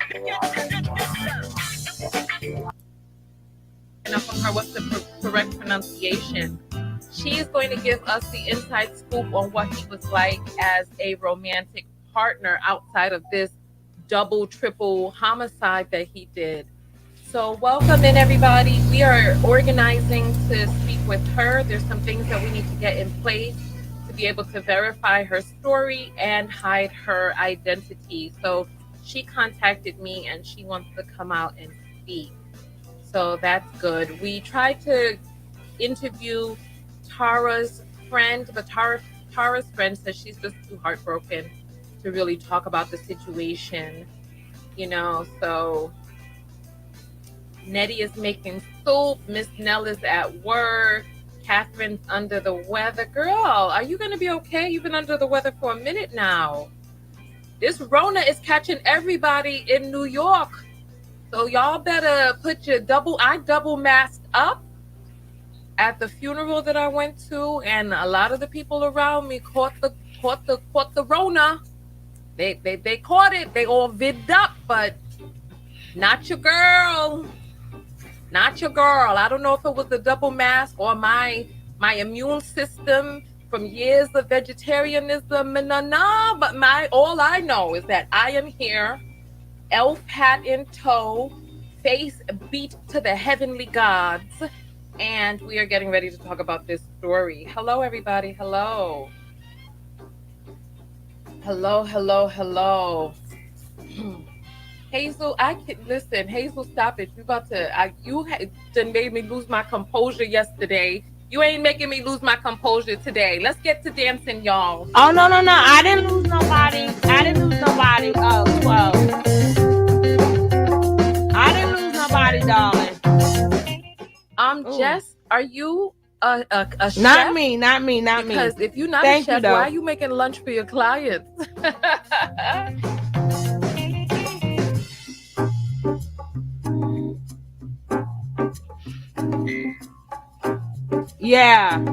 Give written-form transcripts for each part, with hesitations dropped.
Up from her what's the correct pronunciation. She is going to give us the inside scoop on what he was like as a romantic partner outside of this double, triple homicide that he did. So, welcome in, everybody. We are organizing to speak with her. There's some things that we need to get in place to be able to verify her story and hide her identity. So, she contacted me and she wants to come out and speak. So, that's good. We tried to interview Tara's friend, but Tara's friend says she's just too heartbroken to really talk about the situation, so Nettie is making soup. Miss Nell is at work. Catherine's under the weather. Girl, are you going to be okay? You've been under the weather for a minute now. This Rona is catching everybody in New York. So y'all better put your I double masked up at the funeral that I went to, and a lot of the people around me caught the Rona. They caught it. They all vidded up, but not your girl. Not your girl. I don't know if it was the double mask or my immune system from years of vegetarianism. But all I know is that I am here, elf hat in tow, face beat to the heavenly gods, and we are getting ready to talk about this story. Hello, everybody. Hello. Hello. Hazel, I can listen. Hazel, stop it. You done made me lose my composure yesterday. You ain't making me lose my composure today. Let's get to dancing, y'all. Oh, no. I didn't lose nobody. I didn't lose nobody. Oh, 12. I didn't lose nobody, darling. Jess, are you a chef? Not me. Because if you're not a chef, why are you making lunch for your clients? Yeah.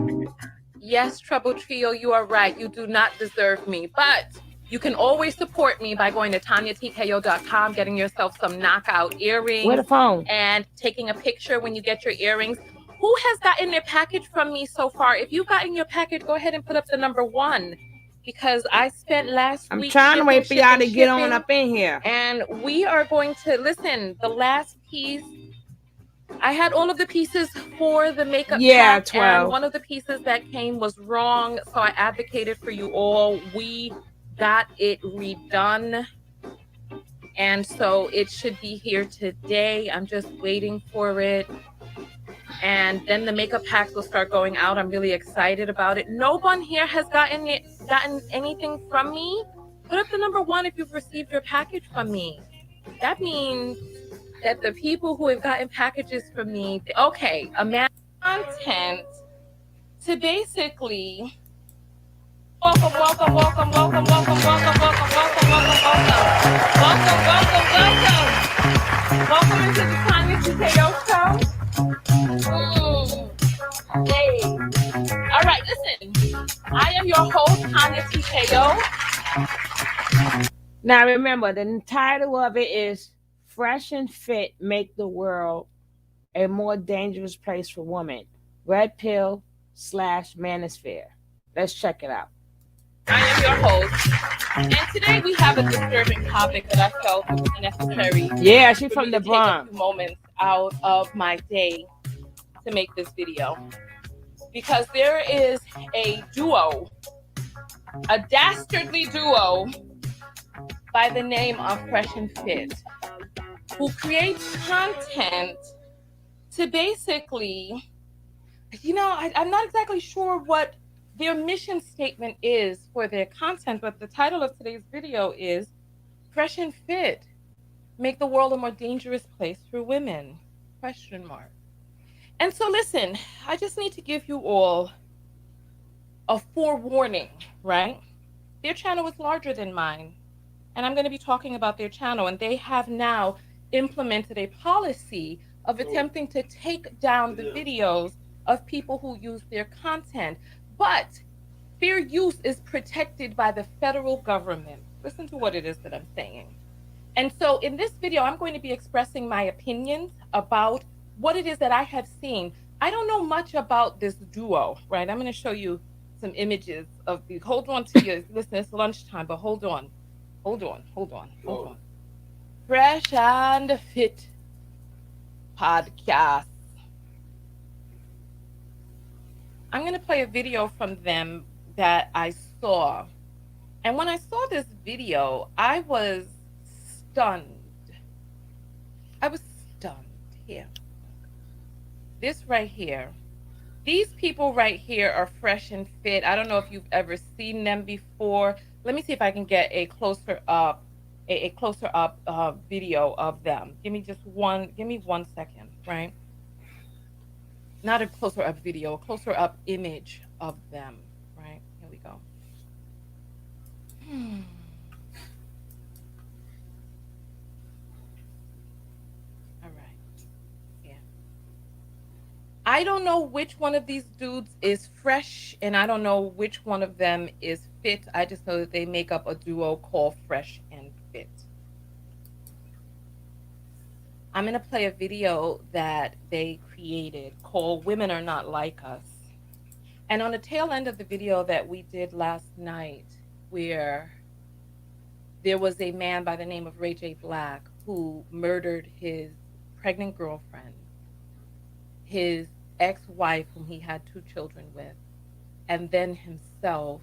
Yes, Trouble Trio, you are right. You do not deserve me. But you can always support me by going to TanyaTKO.com, getting yourself some knockout earrings. Where the phone? And taking a picture when you get your earrings. Who has gotten their package from me so far? If you've gotten your package, go ahead and put up the number 1. Because I spent last week. I'm trying to wait for y'all to get on up in here. And we are going to listen. The last piece, I had all of the pieces for the makeup. Yeah, pack, 12. And one of the pieces that came was wrong, so I advocated for you all. We got it redone, and so it should be here today. I'm just waiting for it, and then the makeup packs will start going out. I'm really excited about it. No one here has gotten anything from me. Put up the number 1 if you've received your package from me. That means that the people who have gotten packages from me, okay, amount content to basically welcome into the Tanya TKO show. Hey. All right, listen. I am your host, Tanya TKO. Now remember, the title of it is Fresh and Fit Make the World a More Dangerous Place for Women. Red Pill / Manosphere. Let's check it out. I am your host. And today we have a disturbing topic that I felt was necessary. Yeah, she's from the Bronx. Take a few moments out of my day to make this video. Because there is a duo, a dastardly duo by the name of Fresh and Fit, who creates content to basically, I'm not exactly sure what their mission statement is for their content, but the title of today's video is Fresh and Fit, Make the World a More Dangerous Place for Women, ? And so listen, I just need to give you all a forewarning, right? Their channel is larger than mine, and I'm going to be talking about their channel, and they have now implemented a policy of attempting to take down the videos of people who use their content. But fair use is protected by the federal government. Listen to what it is that I'm saying. And so in this video, I'm going to be expressing my opinions about what it is that I have seen. I don't know much about this duo, right? I'm going to show you some images of these. Hold on to your, listen, it's lunchtime, but hold on. Hold on, hold on, hold on. Fresh and Fit podcast. I'm going to play a video from them that I saw. And when I saw this video, I was stunned. I was stunned. Here, this right here. These people right here are fresh and fit. I don't know if you've ever seen them before. Let me see if I can get a closer up, a closer up video of them. Give me 1 second, right? Not a closer up video, a closer up image of them, right? Here we go. Hmm. All right. Yeah. I don't know which one of these dudes is fresh, and I don't know which one of them is fit. I just know that they make up a duo called Fresh and Fit. I'm going to play a video that they created called Women Are Not Like Us. And on the tail end of the video that we did last night, where there was a man by the name of Ray J. Black who murdered his pregnant girlfriend, his ex wife, whom he had 2 children with, and then himself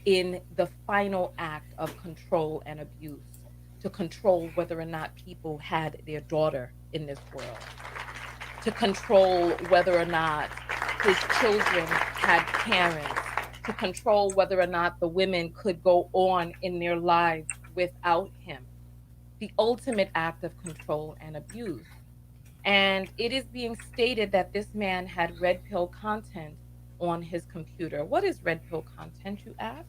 in the final act of control and abuse to control whether or not people had their daughter in this world, to control whether or not his children had parents, to control whether or not the women could go on in their lives without him. The ultimate act of control and abuse. And it is being stated that this man had red pill content on his computer. What is red pill content, you ask?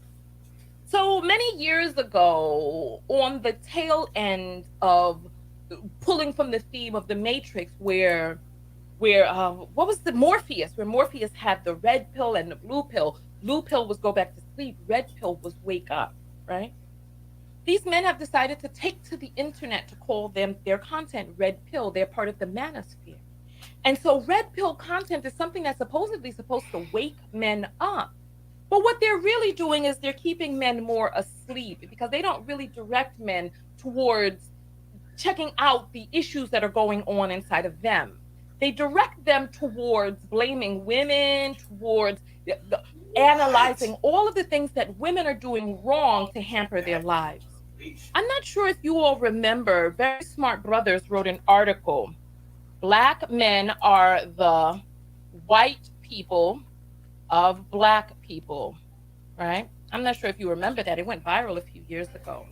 So many years ago, on the tail end of pulling from the theme of the Matrix, where what was the Morpheus? Where Morpheus had the red pill and the blue pill. Blue pill was go back to sleep. Red pill was wake up. Right? These men have decided to take to the internet to call them their content red pill. They're part of the manosphere. And so red pill content is something that's supposedly supposed to wake men up. But what they're really doing is they're keeping men more asleep because they don't really direct men towards checking out the issues that are going on inside of them. They direct them towards blaming women, towards analyzing all of the things that women are doing wrong to hamper their lives. I'm not sure if you all remember, Very Smart Brothers wrote an article. Black men are the white people of black people, right? I'm not sure if you remember that. It went viral a few years ago.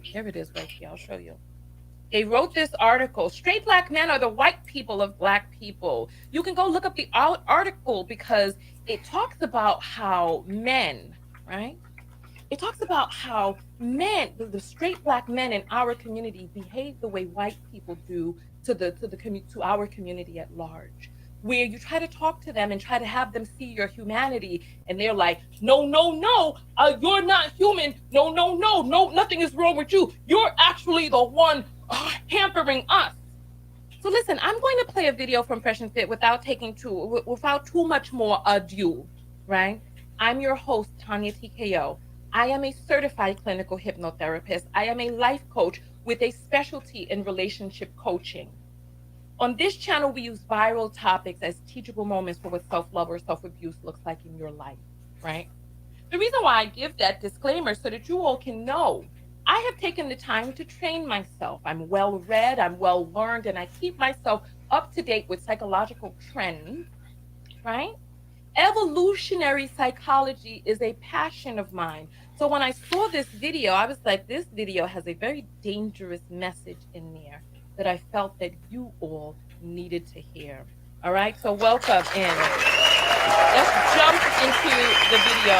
Here it is right here. I'll show you. They wrote this article. Straight black men are the white people of black people. You can go look up the article because it talks about how men, right? It talks about how men, the straight black men in our community, behave the way white people do to our community at large. Where you try to talk to them and try to have them see your humanity, and they're like, "No, no, no, you're not human. No, no, no, no, nothing is wrong with you. You're actually the one hampering us." So listen, I'm going to play a video from Fresh and Fit without too much more ado, right? I'm your host, Tanya TKO. I am a certified clinical hypnotherapist. I am a life coach with a specialty in relationship coaching. On this channel, we use viral topics as teachable moments for what self-love or self-abuse looks like in your life, right? The reason why I give that disclaimer so that you all can know I have taken the time to train myself. I'm well read, I'm well learned, and I keep myself up to date with psychological trends, right? Evolutionary psychology is a passion of mine. So when I saw this video, I was like, this video has a very dangerous message in there that I felt that you all needed to hear. All right, so welcome in. Let's jump into the video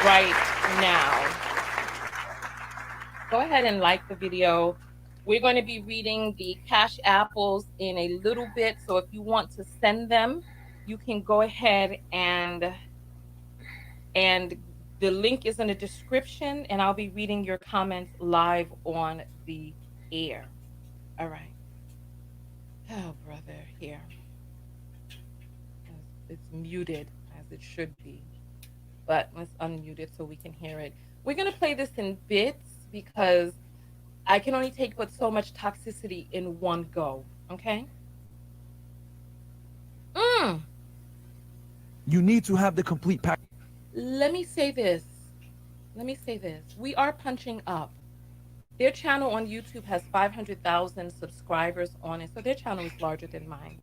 right now. Go ahead and like the video. We're going to be reading the cash apples in a little bit. So if you want to send them, you can go ahead and the link is in the description, and I'll be reading your comments live on the air. All right. Oh, brother, here. It's muted as it should be. But let's unmute it so we can hear it. We're going to play this in bits because I can only take but so much toxicity in one go. Okay? Mm. You need to have the complete package. Let me say this. We are punching up. Their channel on YouTube has 500,000 subscribers on it, so their channel is larger than mine.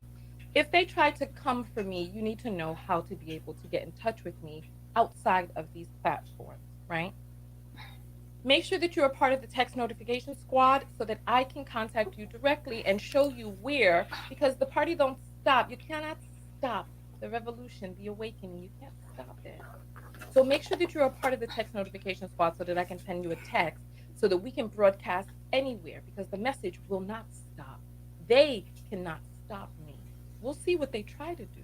If they try to come for me, you need to know how to be able to get in touch with me outside of these platforms, right? Make sure that you're a part of the text notification squad so that I can contact you directly and show you where, because the party don't stop. You cannot stop the revolution, the awakening. You can't stop it. So make sure that you're a part of the text notification squad so that I can send you a text so that we can broadcast anywhere, because the message will not stop. They cannot stop me. We'll see what they try to do,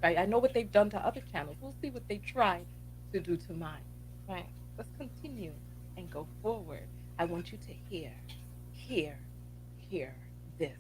right? I know what they've done to other channels. We'll see what they try to do to mine, right? Let's continue and go forward. I want you to hear this.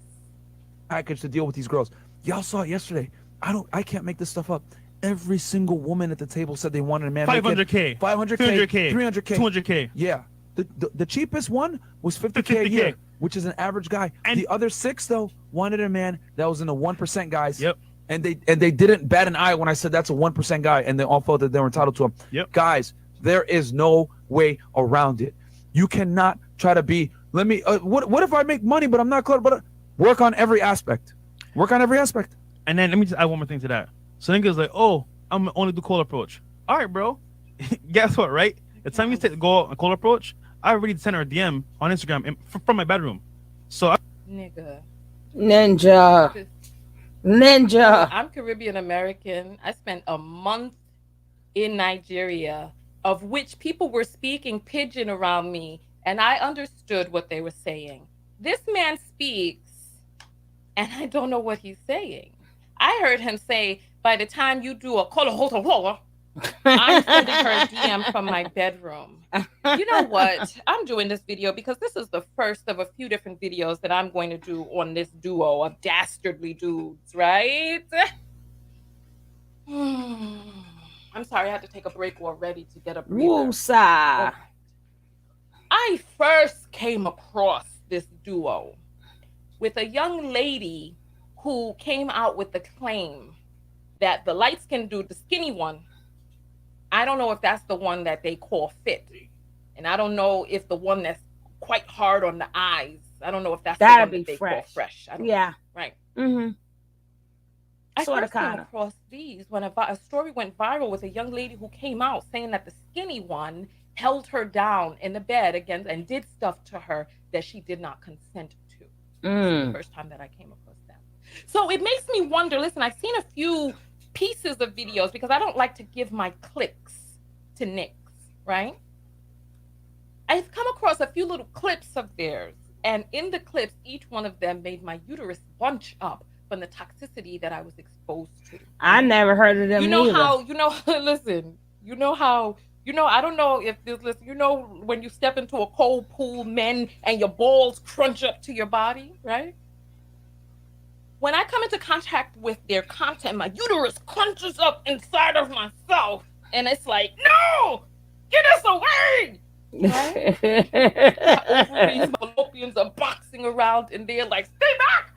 Package to deal with these girls. Y'all saw it yesterday. I can't make this stuff up. Every single woman at the table said they wanted a man. 500K, 500K, 300K, 200K. Yeah. The cheapest one was 50K a year, which is an average guy. And the other 6 though wanted a man that was in the 1% guys. Yep. And they didn't bat an eye when I said that's a 1% guy, and they all felt that they were entitled to him. Yep. Guys, there is no way around it. You cannot try to be. What if I make money but I'm not clever? But work on every aspect. Work on every aspect. And then let me just add one more thing to that. So niggas like, oh, I'm only do call approach. All right, bro. Guess what, right? The time you go on call approach, I already sent her a DM on Instagram from my bedroom. So Nigga. Ninja. I'm Caribbean American. I spent a month in Nigeria, of which people were speaking pidgin around me, and I understood what they were saying. This man speaks, and I don't know what he's saying. I heard him say, by the time you do a kola, I'm sending her a DM from my bedroom. You know what? I'm doing this video because this is the first of a few different videos that I'm going to do on this duo of dastardly dudes, right? I'm sorry, I had to take a break already to get a breather. Woosa. Okay. I first came across this duo with a young lady who came out with the claim that the light-skinned dude, the skinny one, I don't know if that's the one that they call fit. And I don't know if the one that's quite hard on the eyes, I don't know if that's the one that they call fresh. I don't know. Right. Mm-hmm. I first came across these when a story went viral with a young lady who came out saying that the skinny one held her down in the bed against and did stuff to her that she did not consent to. This is the first time that I came across them. So it makes me wonder, listen, I've seen a few pieces of videos because I don't like to give my clicks to nicks, right? I've come across a few little clips of theirs, and in the clips, each one of them made my uterus bunch up from the toxicity that I was exposed to. I never heard of them. You know how, listen, I don't know if this, when you step into a cold pool, men, and your balls crunch up to your body, right? When I come into contact with their content, my uterus crunches up inside of myself, and it's like, no, get us away! Right? These fallopians are boxing around, and they're like, stay back!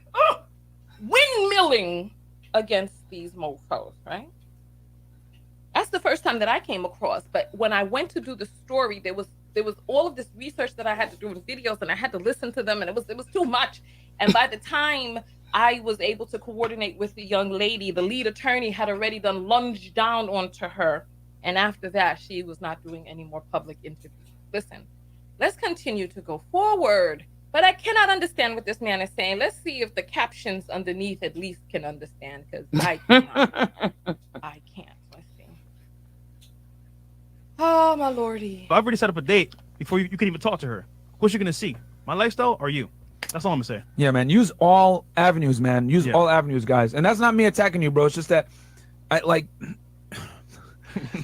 Windmilling against these mofos, right? That's the first time that I came across. But when I went to do the story, there was all of this research that I had to do in videos, and I had to listen to them, and it was too much. And by the time I was able to coordinate with the young lady, the lead attorney had already done lunged down onto her. And after that, she was not doing any more public interviews. Listen, let's continue to go forward. But I cannot understand what this man is saying. Let's see if the captions underneath at least can understand, because I cannot. I can't. Let's see. Oh, my lordy. I've already set up a date before you can even talk to her. What you going to see? My lifestyle or you? That's all I'm going to say. Yeah, man. Use all avenues, man. Use all avenues, guys. And that's not me attacking you, bro. It's just that I like...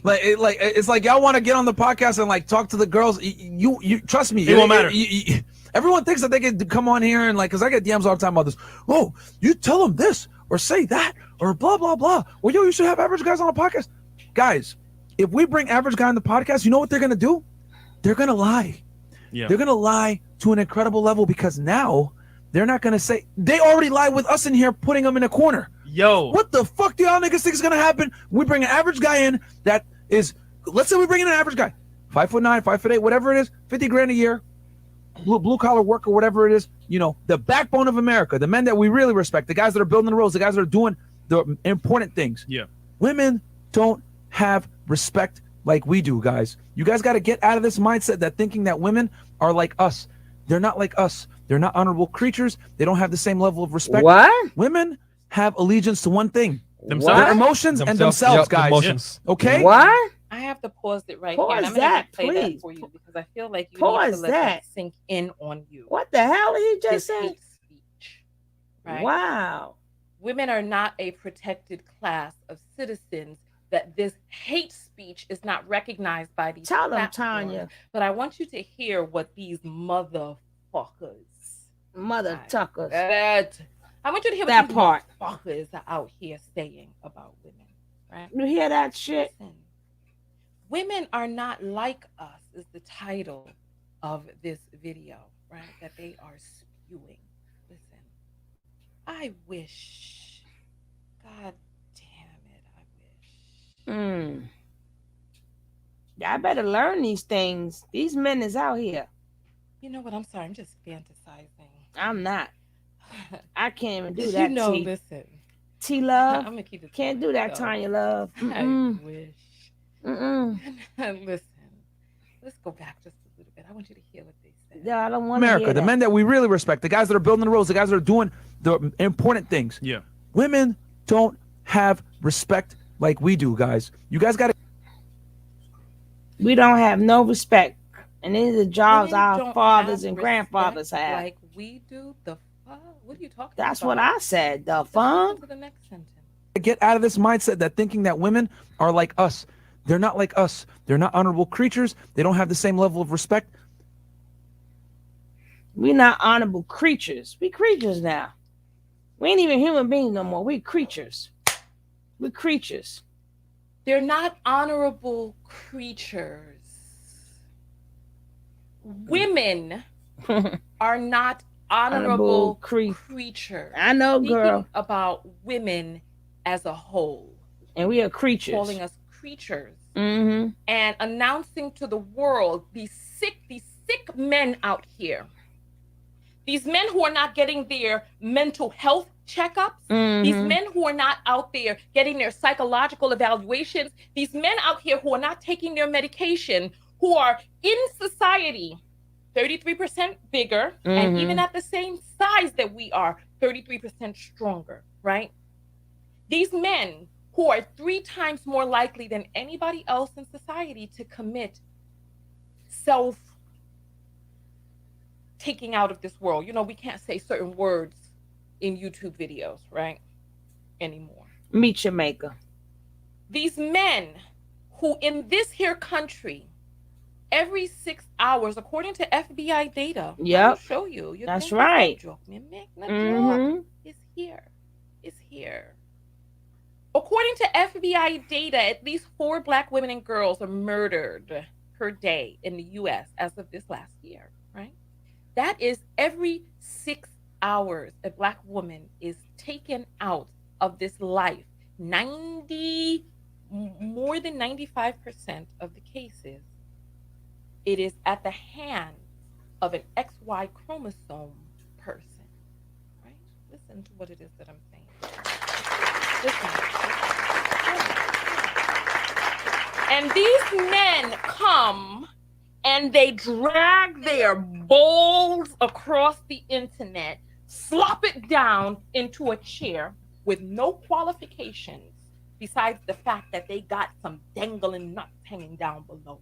it's like y'all want to get on the podcast and like talk to the girls. You trust me. It won't matter. Everyone thinks that they can come on here and like, because I get DMs all the time about this. Oh, you tell them this or say that or blah, blah, blah. Well, yo, you should have average guys on the podcast. Guys, if we bring average guy on the podcast, you know what they're going to do? They're going to lie. Yeah. They're going to lie to an incredible level because now they're not going to say, they already lied with us in here, putting them in a corner. Yo. What the fuck do y'all niggas think is going to happen? We bring an average guy in that is, let's say we bring in an average guy, 5'9", 5'8", whatever it is, 50 grand a year, blue collar worker, whatever it is, you know, the backbone of America, the men that we really respect, the guys that are building the roads, the guys that are doing the important things. Yeah. Women don't have respect like we do, guys. You guys got to get out of this mindset that thinking that women are like us. They're not like us. They're not honorable creatures. They don't have the same level of respect. What? Women have allegiance to one thing. Themselves. Their emotions and themselves, Yep, guys. emotions. Okay? What? I have to pause it right Pause here. And I'm that, going to play please. that for you because I feel like you need Pause to let that. sink in on you. What the hell did he This just say? hate speech. Right? Wow. Women are not a protected class of citizens that this hate speech is not recognized by these Tell them, platforms. Tanya. But I want you to hear what these motherfuckers. Mother Right. Tuckers. I want you to hear That what these part. motherfuckers are out here saying about women. Right? You hear that shit? Listen, women are not like us is the title of this video, right? That they are spewing. Listen, I wish, God damn it, I wish. I better learn these things. These men is out here. You know what? I'm sorry. I'm just fantasizing. I'm not. I can't even do You that. know, T. listen. T I'm love. gonna keep it. Can't do that, so. Tanya love. I wish. Mm-mm. Listen, let's go back just a little bit. I want you to hear what they said. No, I don't want to America, hear the that. men that we really respect, the guys that are building the roads, the guys that are doing the important things. Yeah. Women don't have respect like we do, guys. You guys got to. We don't have no respect. And these are the jobs Women our don't fathers have and grandfathers respect have. like we do. The fuck? What are you talking That's about? what I said. The Let's listen fun. to the next sentence. Get out of this mindset that thinking that women are like us. They're not like us. They're not honorable creatures. They don't have the same level of respect. We not honorable creatures. We creatures now. We ain't even human beings no more. We creatures. We creatures. They're not honorable creatures. Women are not honorable creatures. I know, Speaking girl. about women as a whole, And we are creatures. calling us creatures, Mm-hmm. and announcing to the world these sick men out here. These men who are not getting their mental health checkups. These Mm-hmm. men who are not out there getting their psychological evaluations. These men out here who are not taking their medication, who are in society 33% bigger, and even at the same size that we are, 33% stronger, right? These men who are 3 times more likely than anybody else in society to commit self taking out of this world. You know, we can't say certain words in YouTube videos, right? Anymore. Meet your maker. These men who in this here country, every 6 hours, according to FBI data, Yep. I'll show you. You That's think it's right. a joke, man, make no Mm-hmm. joke. It's here. It's here. According to FBI data, at least 4 Black women and girls are murdered per day in the U.S. as of this last year, right? That is every 6 hours a Black woman is taken out of this life. More than 95% of the cases, it is at the hands of an XY chromosome person, right? Listen to what it is that I'm saying. Listen. And these men come and they drag their balls across the internet, slop it down into a chair with no qualifications besides the fact that they got some dangling nuts hanging down below.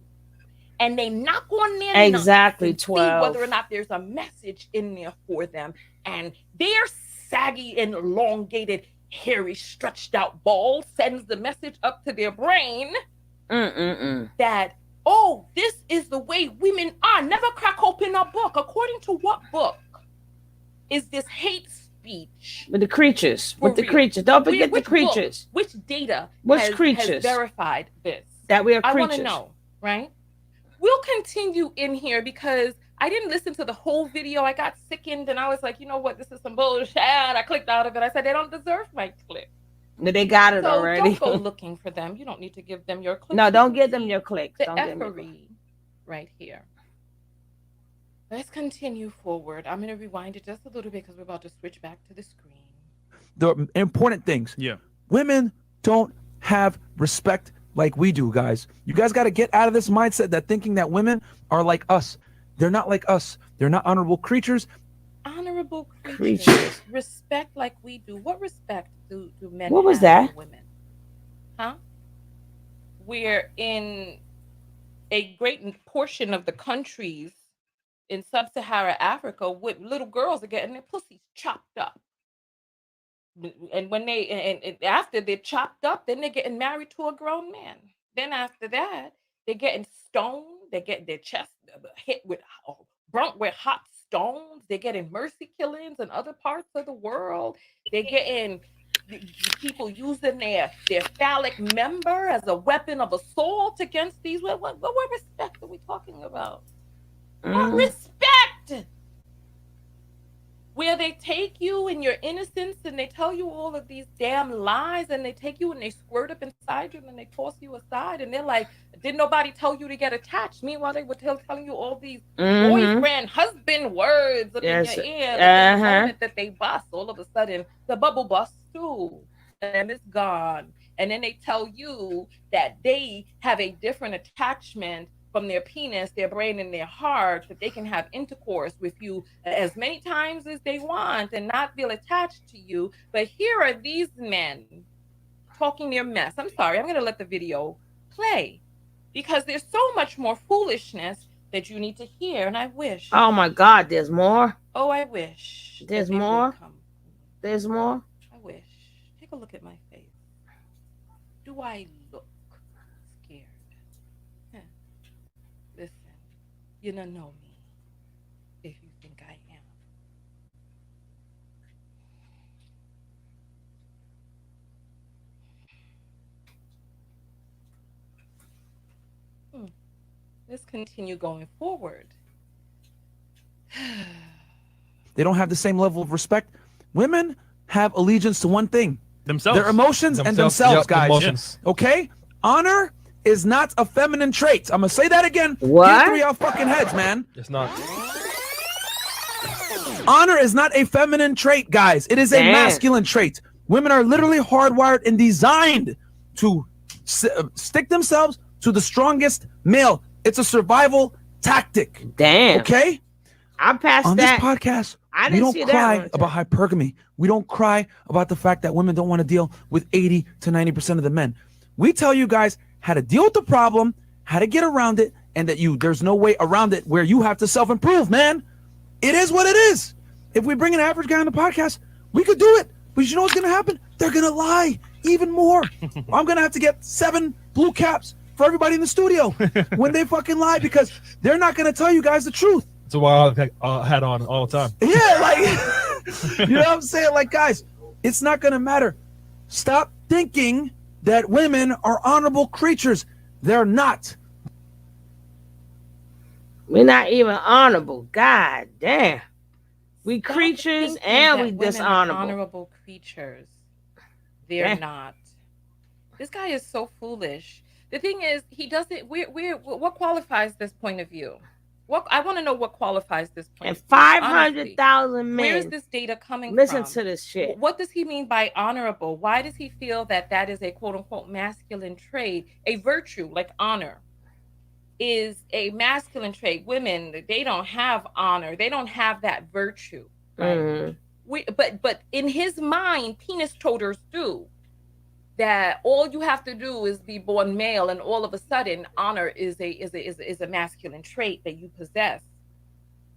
And they knock on their Exactly, nuts and 12. see whether or not there's a message in there for them. And their saggy and elongated, hairy, stretched out ball sends the message up to their brain that oh, this is the way women are. Never crack open a book. According to what book is this hate speech? With the creatures. For With the real? creatures. Don't forget the Which book, creatures. which data Which has creatures? verified this? That we are I want to creatures. know, right? We'll continue in here because I didn't listen to the whole video. I got sickened and I was like, you know what? This is some bullshit. I clicked out of it. I said, they don't deserve my click. They got it So already. don't go looking for them. You don't need to give them your clicks. No, You don't can give them see your clicks. the Don't give them your effery right here. Let's continue forward. I'm going to rewind it just a little bit because we're about to switch back to the screen. The important things. Yeah. Women don't have respect like we do, guys. You guys got to get out of this mindset that thinking that women are like us. They're not like us. They're not honorable creatures. Honorable creatures. Creatures. Respect like we do. What respect do men What was have that? for women? Huh? We're in a great portion of the countries in sub-Saharan Africa with little girls are getting their pussies chopped up. And when they and after they're chopped up, then they're getting married to a grown man. Then after that, they're getting stoned. They get their chest hit with burnt with hot stones. They're getting mercy killings in other parts of the world. They're getting people using their phallic member as a weapon of assault against these. What respect are we talking about? What respect? Where they take you in your innocence and they tell you all of these damn lies and they take you and they squirt up inside you and then they toss you aside and they're like, did nobody tell you to get attached? Meanwhile, they were telling you all these boyfriend, husband words up in your ear. But the moment that they bust, all of a sudden, the bubble busts too. And it's gone. And then they tell you that they have a different attachment from their penis, their brain, and their heart, that they can have intercourse with you as many times as they want and not feel attached to you. But here are these men talking their mess. I'm sorry, I'm going to let the video play because there's so much more foolishness that you need to hear. And I wish. Oh my God, there's more. Oh, I wish. There's more. There's more. I wish. Take a look at my face. Do I look scared? Listen, you don't know me if you think I am. Let's continue going forward. They don't have the same level of respect. Women have allegiance to one thing. Themselves. Their emotions and themselves, yep, guys. emotions. Okay? Honor is not a feminine trait. I'm going to say that again. What? Get through your fucking heads, man. It's not. Honor is not a feminine trait, guys. It is a masculine trait. Women are literally hardwired and designed to stick themselves to the strongest male. It's a survival tactic. Damn. Okay? I passed On that. this podcast, I we didn't don't see cry that about hypergamy. We don't cry about the fact that women don't want to deal with 80 to 90% of the men. We tell you guys how to deal with the problem, how to get around it, and that there's no way around it where you have to self-improve, man. It is what it is. If we bring an average guy on the podcast, we could do it. But you know what's going to happen? They're going to lie even more. I'm going to have to get 7 blue caps for everybody in the studio when they fucking lie because they're not going to tell you guys the truth. That's why I had on all the time. Yeah, like, you know what I'm saying? Like, guys, it's not going to matter. Stop thinking that women are honorable creatures. They're not. We're not even honorable. God damn. We Stop creatures thinking and that we women are dishonorable. honorable creatures. They're Yeah. not. This guy is so foolish. The thing is, he doesn't. What qualifies this point of view? I want to know what qualifies this point. And of view, honestly. 500,000 Where is men this data coming listen from? to this shit. What does he mean by honorable? Why does he feel that that is a quote unquote masculine trait? A virtue like honor is a masculine trait. Women, they don't have honor. They don't have that virtue. Right? But in his mind, penis toters do. That all you have to do is be born male, and all of a sudden, honor is a masculine trait that you possess.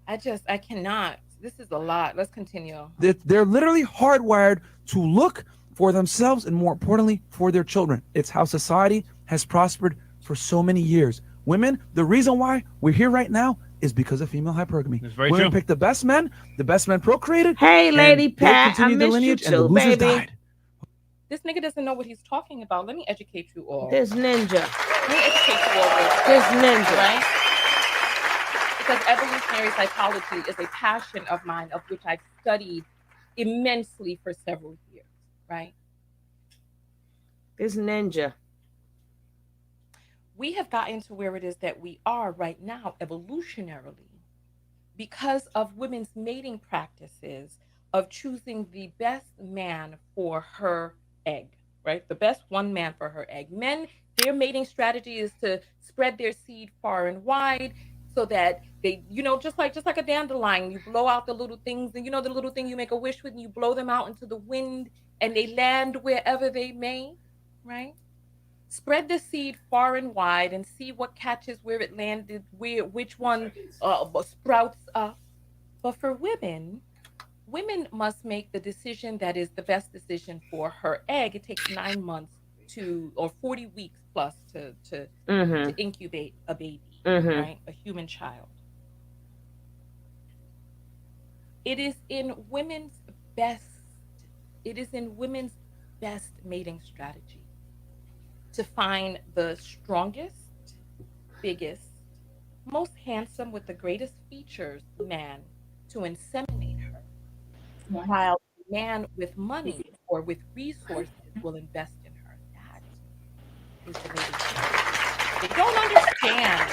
I cannot. This is a lot. Let's continue. They're literally hardwired to look for themselves and, more importantly, for their children. It's how society has prospered for so many years. Women, the reason why we're here right now is because of female hypergamy. It's very Women true. picked the best men procreated, Hey, and Lady they Pat, I continued the missed you lineage, and the too, losers baby. died. This nigga doesn't know what he's talking about. Let me educate you all. This ninja. Let me educate you all real quick. This All ninja. right? Because evolutionary psychology is a passion of mine, of which I've studied immensely for several years, right? This ninja. We have gotten to where it is that we are right now, evolutionarily, because of women's mating practices of choosing the best man for her egg, right? The best one man for her egg. Men, their mating strategy is to spread their seed far and wide so that they, just like a dandelion, you blow out the little things, and the little thing you make a wish with, and you blow them out into the wind and they land wherever they may, right? Spread the seed far and wide and see what catches, where it landed, which one sprouts up. But for women, women must make the decision that is the best decision for her egg. It takes 9 months or 40 weeks plus Mm-hmm. to incubate a baby, Mm-hmm. right? A human child. It is in women's best, it is in women's best mating strategy to find the strongest, biggest, most handsome with the greatest features man to inseminate her, while a man with money or with resources will invest in her. That is the mating strategy. They don't understand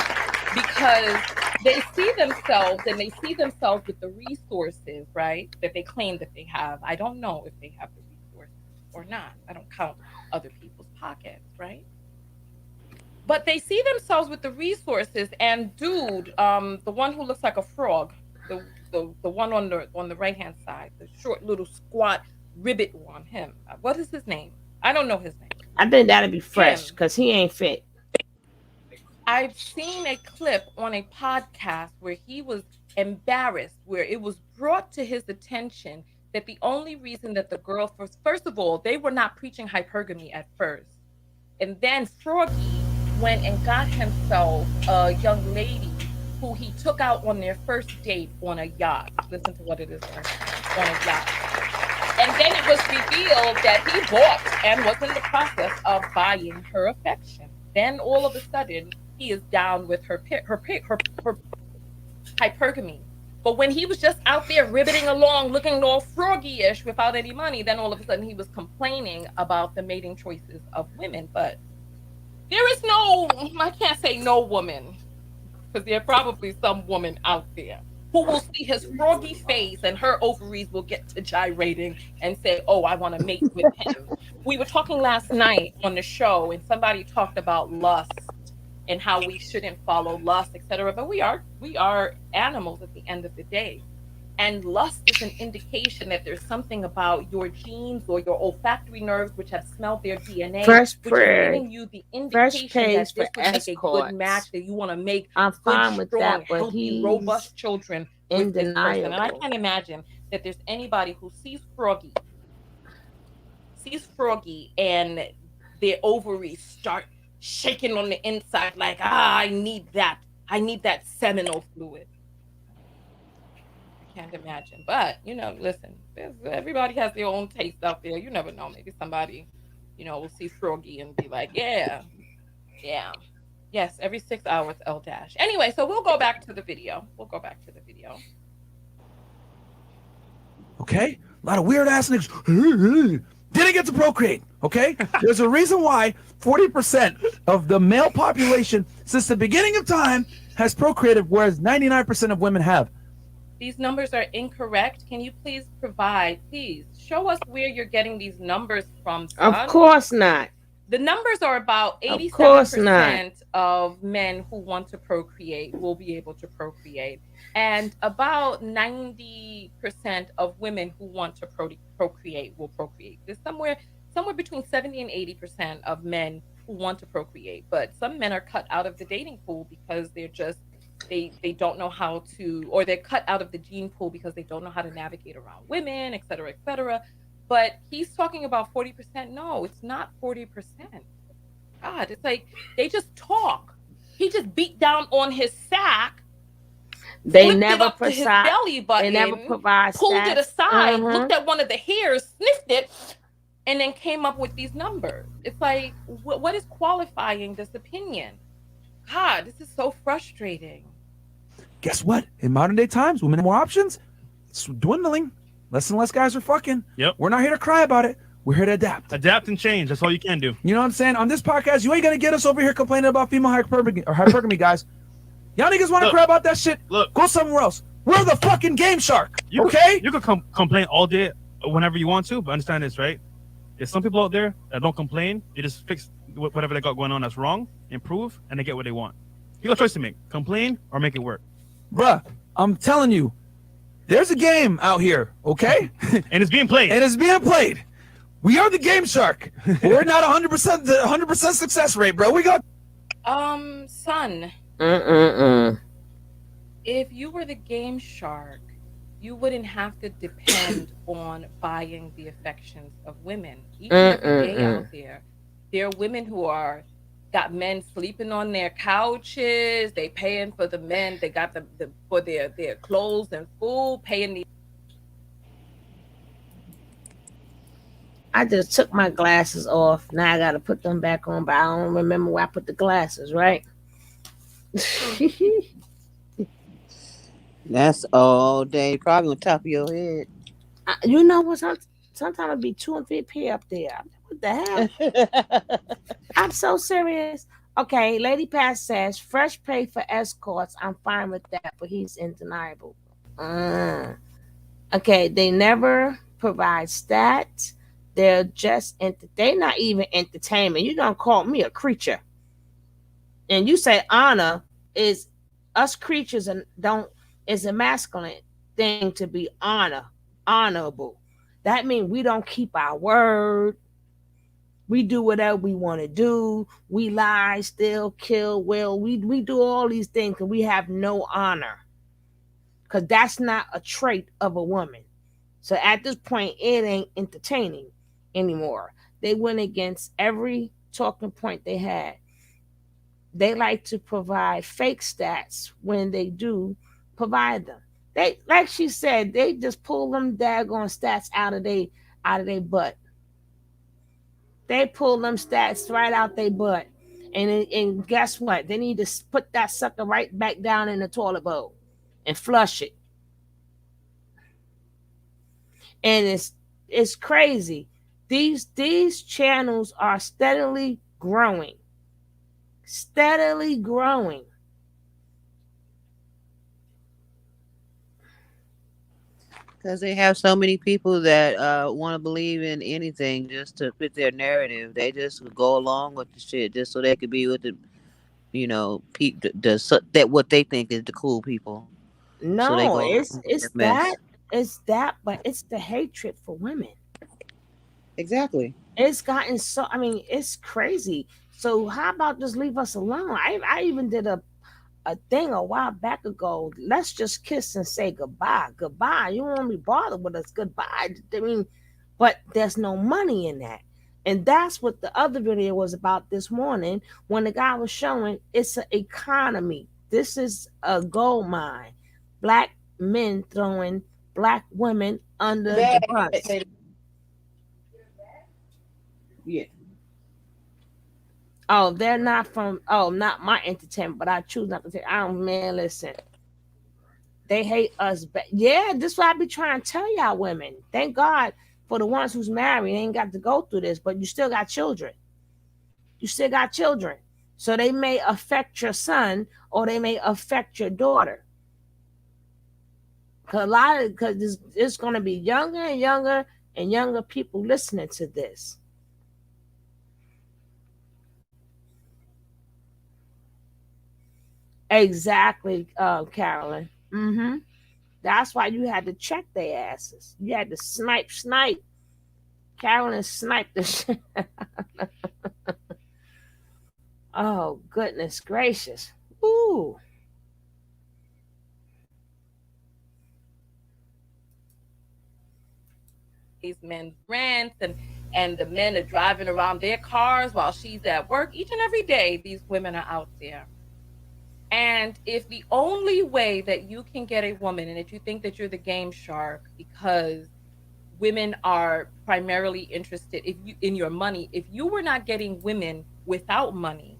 because they see themselves with the resources, right? That they claim that they have. I don't know if they have the resources or not. I don't count other people's pockets, right? But they see themselves with the resources, and dude, the one who looks like a frog, the one on the right hand side, the short little squat ribbit one, him. What is his name? I don't know his name. I think that'd be fresh Him. because he ain't fit. I've seen a clip on a podcast where he was embarrassed, where it was brought to his attention that the only reason that the girl first of all, they were not preaching hypergamy at first. And then Froggy went and got himself a young lady who he took out on their first date on a yacht. Listen to what it is on a yacht. And then it was revealed that he bought and was in the process of buying her affection. Then all of a sudden, he is down with her hypergamy. But when he was just out there ribbiting along, looking all froggy-ish without any money, then all of a sudden he was complaining about the mating choices of women. But there is no, I can't say no woman, because there are probably some woman out there who will see his froggy face and her ovaries will get to gyrating and say, oh, I want to mate with him. We were talking last night on the show and somebody talked about lust and how we shouldn't follow lust, etc. But we are animals at the end of the day. And lust is an indication that there's something about your genes or your olfactory nerves, which have smelled their DNA, Fresh which is prairie. giving you the Fresh indication pays that for this would make a good match, escorts. that you want to make I'm good, fine with strong, that, but healthy, he's robust children with this person. And I undeniable. can't imagine that there's anybody who sees Froggy, and their ovaries start shaking on the inside, like, I need that. I need that seminal fluid. I can't imagine. But, listen, everybody has their own taste out there. You never know. Maybe somebody, will see Froggy and be like, yeah, yeah. Yes, every 6 hours, L dash. Anyway, so we'll go back to the video. Okay? A lot of weird ass niggas didn't get to procreate. Okay? There's a reason why 40% of the male population since the beginning of time has procreated, whereas 99% of women have. These numbers are incorrect. Can you please show us where you're getting these numbers from, Of son? course not. The numbers are about Of course not. 87% of men who want to procreate will be able to procreate, and about 90% of women who want to procreate will procreate. There's somewhere between 70 and 80% of men who want to procreate, but some men are cut out of the dating pool because they don't know how to, or they're cut out of the gene pool because they don't know how to navigate around women, et cetera, et cetera. But he's talking about 40%. No, it's not 40%. God, it's like they just talk. He just beat down on his sack, They flipped it never up to his provide. belly They never button, provide pulled it stats. aside, looked at one of the hairs, sniffed it, and then came up with these numbers. It's like, what is qualifying this opinion? God, this is so frustrating. Guess what? In modern day times, women have more options. It's dwindling. Less and less guys are fucking. Yep. We're not here to cry about it. We're here to adapt. Adapt and change. That's all you can do. You know what I'm saying? On this podcast, you ain't gonna get us over here complaining about female hypergamy, guys. Y'all niggas want to cry about that shit? Look. Go somewhere else. We're the fucking game shark. You Okay? You could complain all day, whenever you want to, but understand this, right? There's some people out there that don't complain. They just fix whatever they got going on that's wrong, improve, and they get what they want. You got a choice to make: complain or make it work. Bruh, I'm telling you, there's a game out here, okay? And it's being played. And it's being played. We are the game shark. We're not 100% the 100% success rate, bro. We got Son, if you were the game shark, you wouldn't have to depend on buying the affections of women. Each and every day out there are women who are got men sleeping on their couches. They paying for the men. They got the for their clothes and food, paying the. I just took my glasses off. Now I got to put them back on, but I don't remember where I put the glasses, right? That's all day. Probably on top of your head. You know what? Sometimes it be 2 and 3 p up there. What the hell? I'm so serious. Okay, Lady Pat says fresh pay for escorts. I'm fine with that, but he's undeniable. Okay, they never provide stats. They're just they're not even entertainment. You don't call me a creature, and you say honor is us creatures and don't is a masculine thing to be honorable. That means we don't keep our word. We do whatever we want to do. We lie, steal, kill, will. We do all these things because we have no honor. Because that's not a trait of a woman. So at this point, it ain't entertaining anymore. They went against every talking point they had. They like to provide fake stats when they do provide them. They, like she said, they just pull them daggone stats out of their butt. They pull them stats right out their butt. And guess what? They need to put that sucker right back down in the toilet bowl and flush it. And it's crazy. These channels are steadily growing. Steadily growing. Because they have so many people that want to believe in anything just to fit their narrative. They just go along with the shit just so they could be with the, that what they think is the cool people. So they No, go along with it's the mess. that, but it's the hatred for women. Exactly. It's gotten so. I mean, it's crazy. So how about just leave us alone? I even did a thing a while back ago. Let's just kiss and say goodbye. Goodbye. You won't be bothered with us. Goodbye. I mean, but there's no money in that. And that's what the other video was about this morning when the guy was showing it's an economy. This is a gold mine. Black men throwing black women under the bus. Yeah. Oh, they're not from, not my entertainment, but I choose not to say, man, listen. They hate us. Yeah, this is what I be trying to tell y'all women. Thank God for the ones who's married. They ain't got to go through this, but you still got children. You still got children. So they may affect your son or they may affect your daughter. Because it's going to be younger and younger and younger people listening to this. Exactly, Carolyn. That's why you had to check their asses. You had to snipe. Carolyn sniped the shit. Oh, goodness gracious. Ooh. These men's rants and the men are driving around their cars while she's at work. Each and every day, these women are out there. And if the only way that you can get a woman, and if you think that you're the game shark because women are primarily interested if you in your money, if you were not getting women without money,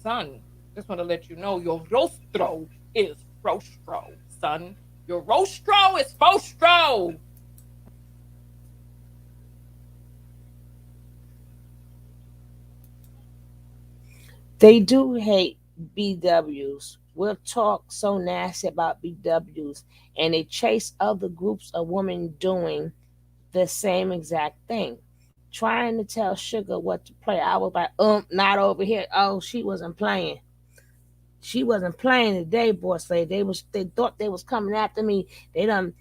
son, just want to let you know your rostro is frostro, son. Your rostro is frostro. They do hate BWs. We'll talk so nasty about BWs, and they chase other groups of women doing the same exact thing. Trying to tell Sugar what to play. I was like, not over here. Oh, she wasn't playing. She wasn't playing today, boss lady. They thought they was coming after me. They done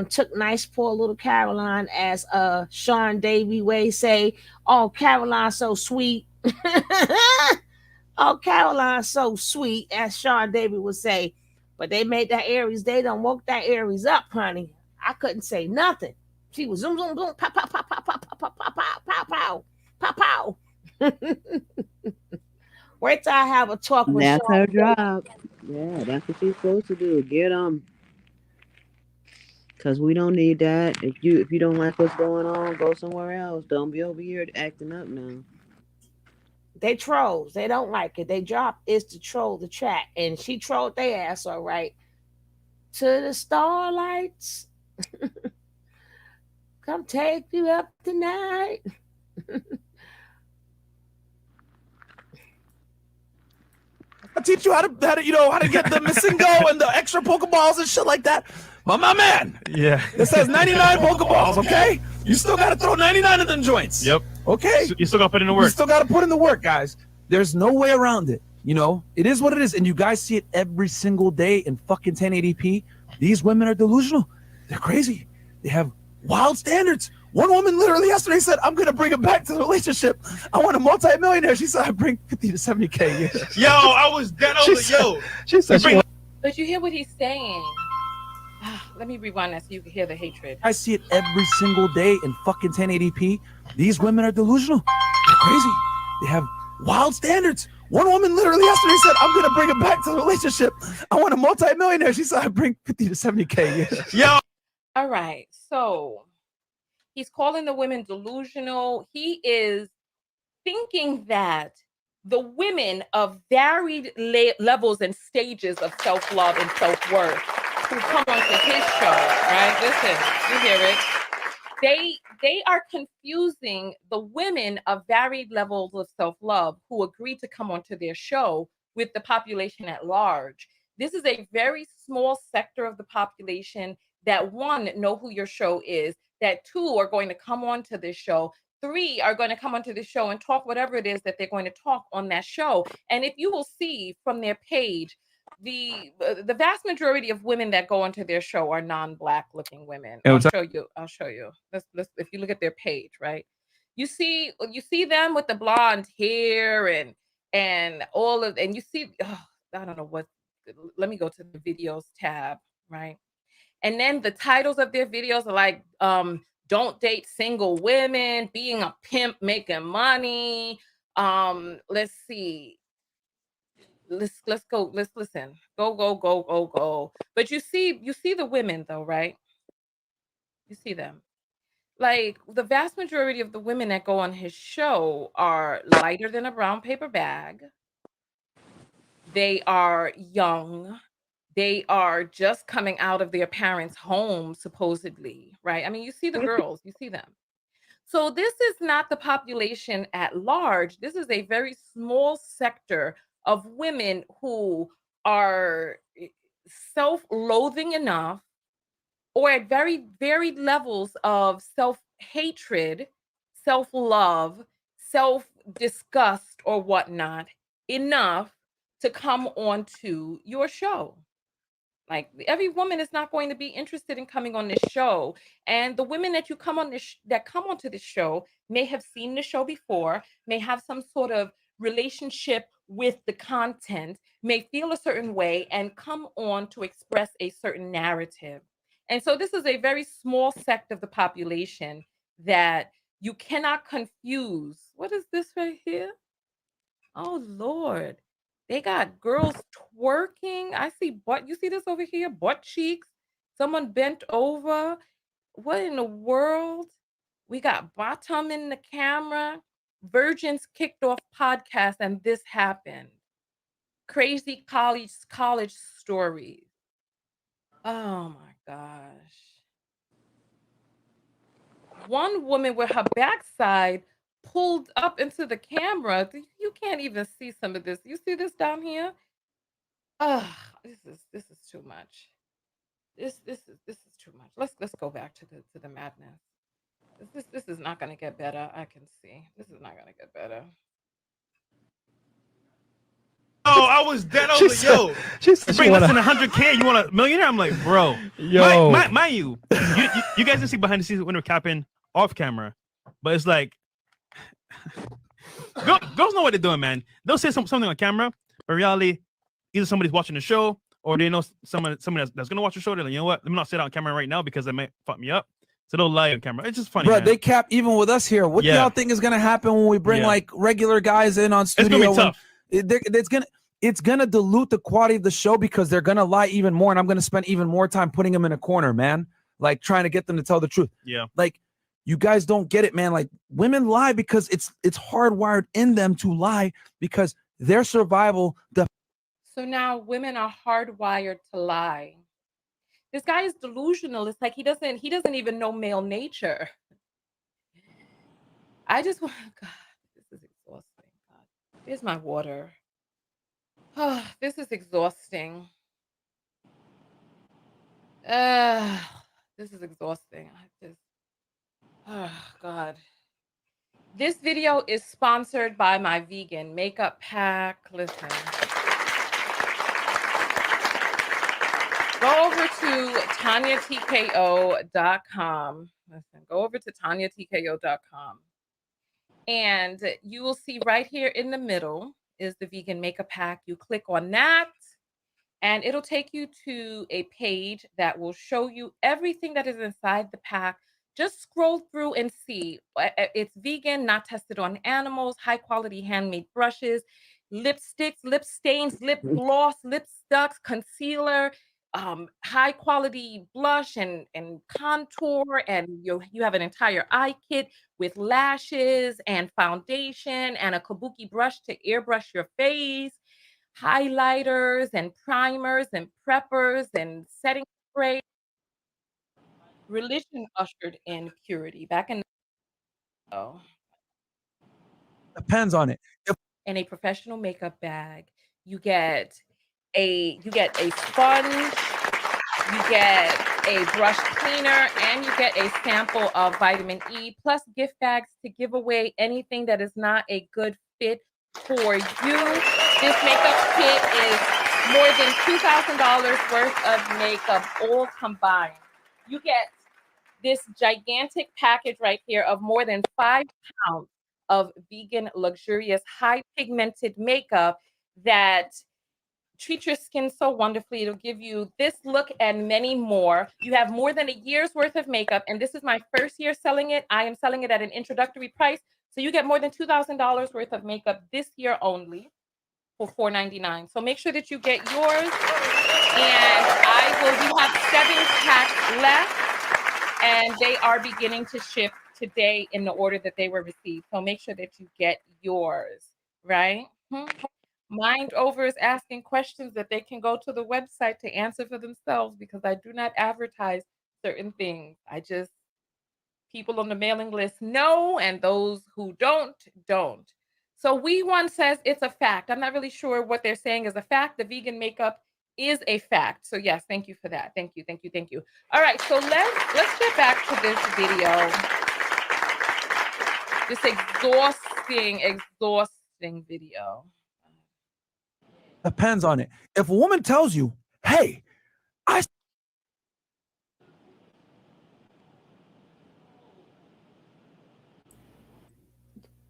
took nice poor little Caroline, as Sean Davy Way say, oh, Caroline so sweet. Oh, Caroline so sweet, as Sean Davy would say. But they made that Aries, they done woke that Aries up, honey. I couldn't say nothing. She was zoom zoom zoom, pow pow pow pow pow pow pow pow pow pow pow pow. Wait till I have a talk with That's Sean her Davy. job. Yeah, that's what she's supposed to do. Get them, cause we don't need that. If you don't like what's going on, go somewhere else. Don't be over here acting up now. They trolls. They don't like it. Their job is to troll the chat. And she trolled their ass all right. To the starlights. Come take you up tonight. I teach you how to get the missing go and the extra Pokeballs and shit like that. But my man, Yeah. it says 99 Pokeballs, okay? You still got to throw 99 of them joints. Yep. Okay? You still got to put in the You work. still got to put in the work, guys. There's no way around it. It is what it is. And you guys see it every single day in fucking 1080p. These women are delusional. They're crazy. They have wild standards. One woman literally yesterday said, I'm going to bring it back to the relationship. I want a multi-millionaire. She said, I bring 50 to 70K. Yo, I was dead. I was like, yo. She said she But you hear what he's saying. Let me rewind that so you can hear the hatred. I see it every single day in fucking 1080p. These women are delusional. They're crazy. They have wild standards. One woman literally yesterday said, I'm going to bring it back to the relationship. I want a multi-millionaire. She said, I bring 50 to 70K. Yo. All right. So he's calling the women delusional. He is thinking that the women of varied levels and stages of self-love and self-worth who come onto his show, right? Listen, you hear it. They are confusing the women of varied levels of self-love who agree to come onto their show with the population at large. This is a very small sector of the population that, one, know who your show is, that two are going to come onto this show, three are going to come onto the show and talk whatever it is that they're going to talk on that show. And if you will see from their page, the vast majority of women that go onto their show are non-black looking women. I'll show you. Let's if you look at their page, right? You see them with the blonde hair and all of, and you see, I don't know what, let me go to the videos tab, right? And then the titles of their videos are like, don't date single women, being a pimp, making money. Let's see. Let's go. Let's listen. Go, go, go, go, go. But you see the women though, right? You see them. Like the vast majority of the women that go on his show are lighter than a brown paper bag. They are young. They are just coming out of their parents' home, supposedly, right? I mean, you see the girls, you see them. So this is not the population at large. This is a very small sector of women who are self-loathing enough or at very varied levels of self-hatred, self-love, self-disgust or whatnot enough to come onto your show. Like every woman is not going to be interested in coming on this show, and the women that you come on this that come onto this show may have seen the show before, may have some sort of relationship with the content, may feel a certain way, and come on to express a certain narrative. And so this is a very small sect of the population that you cannot confuse. What is this right here? Oh Lord. They got girls twerking. I see butt. You see this over here? Butt cheeks. Someone bent over. What in the world? We got bottom in the camera. Virgins kicked off podcast, and this happened. Crazy college stories. Oh my gosh. One woman with her backside pulled up into the camera. You can't even see some of this. You see this down here? Oh, this is too much. This is too much. Let's go back to the madness. This is not gonna get better. I can see. This is not gonna get better. Oh, I was dead. I She was like, said, yo, she said you she bring less wanna. than 100K, you want a millionaire? I'm like, bro. Yo. Mind you guys didn't see behind the scenes when we're capping off camera, but it's like, girls know what they're doing, man. They'll say something on camera, but in reality, either somebody's watching the show or they know someone that's gonna watch the show. They're like, you know what? Let me not sit on camera right now because they might fuck me up. So they'll lie on camera. It's just funny, Bro, man. they cap even with us here. What do Yeah. y'all think is gonna happen when we bring Yeah. like regular guys in on It's gonna studio? be tough. It's gonna dilute the quality of the show because they're gonna lie even more, and I'm gonna spend even more time putting them in a corner, man. Like trying to get them to tell the truth. Yeah. Like you guys don't get it, man. Like women lie because it's hardwired in them to lie because their survival. So now women are hardwired to lie. This guy is delusional. It's like he doesn't even know male nature. I just want God, this is exhausting. God. Here's my water. Oh, this is exhausting. This is exhausting. Oh God. This video is sponsored by my vegan makeup pack. Listen. Go over to TanyaTKO.com. Listen, go over to TanyaTKO.com. And you will see right here in the middle is the vegan makeup pack. You click on that, and it'll take you to a page that will show you everything that is inside the pack. Just scroll through and see. It's vegan, not tested on animals, high quality handmade brushes, lipsticks, lip stains, lip gloss, lip stucks, concealer, high quality blush and contour, and you have an entire eye kit with lashes and foundation and a kabuki brush to airbrush your face, highlighters and primers and preppers and setting spray. Religion ushered in purity back in oh, Depends on it. in a professional makeup bag. You get a sponge, you get a brush cleaner, and you get a sample of vitamin E, plus gift bags to give away anything that is not a good fit for you. This makeup kit is more than $2,000 worth of makeup all combined. You get this gigantic package right here of more than 5 pounds of vegan, luxurious, high pigmented makeup that treat your skin so wonderfully. It'll give you this look and many more. You have more than a year's worth of makeup, and this is my first year selling it. I am selling it at an introductory price. So you get more than $2,000 worth of makeup this year only for $4.99. So make sure that you get yours. And we have 7 packs left, and they are beginning to ship today in the order that they were received. So make sure that you get yours, right? Mind Over is asking questions that they can go to the website to answer for themselves because I do not advertise certain things. People on the mailing list know, and those who don't. So We1 says it's a fact. I'm not really sure what they're saying is a fact. The vegan makeup is a fact. So yes, thank you for that. Thank you. All right, so let's get back to this video. This exhausting video. Depends on it. If a woman tells you, "Hey,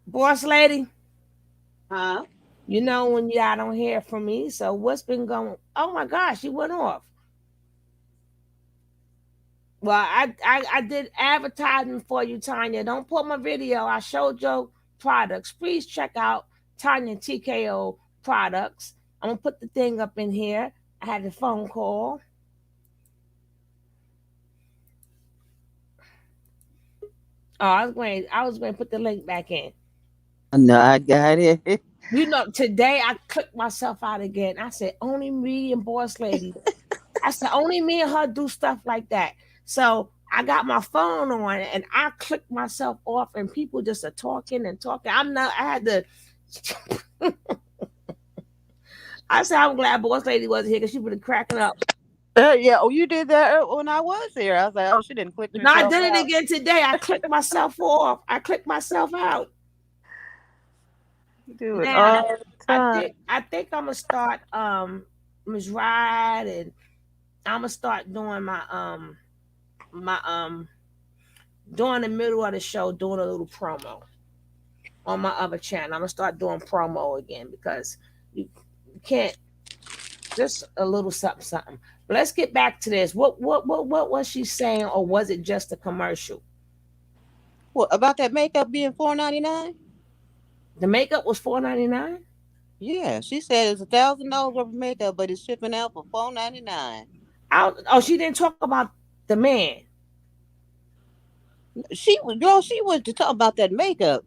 Boss lady, Huh? you know when y'all don't hear from me, so what's been going? Oh my gosh, she went off. Well, I did advertising for you, Tanya. Don't put my video. I showed your products. Please check out Tanya TKO products. I'm gonna put the thing up in here. I had a phone call. Oh, I was going to put the link back in. No, I got it. You know, today I clicked myself out again. I said, only me and boss lady. I said, only me and her do stuff like that. So I got my phone on and I clicked myself off, and people just are talking and talking. I had to, I said, I'm glad boss lady wasn't here because she would have cracking up. Yeah. Oh, you did that when I was here. I was like, oh, she didn't click Now I herself did it out. again today. I clicked myself off. I clicked myself out. You do it Now all the I time. think I think I'm gonna start Ms. Ride, and I'm gonna start doing my during the middle of the show doing a little promo on my other channel. I'm gonna start doing promo again because you can't just a little something something. But let's get back to this. What was she saying, or was it just a commercial? What about that makeup being $4.99? The makeup was $4.99. Yeah, she said it's $1,000 worth of makeup, but it's shipping out for $4.99. Oh, she didn't talk about the man. She was to talk about that makeup.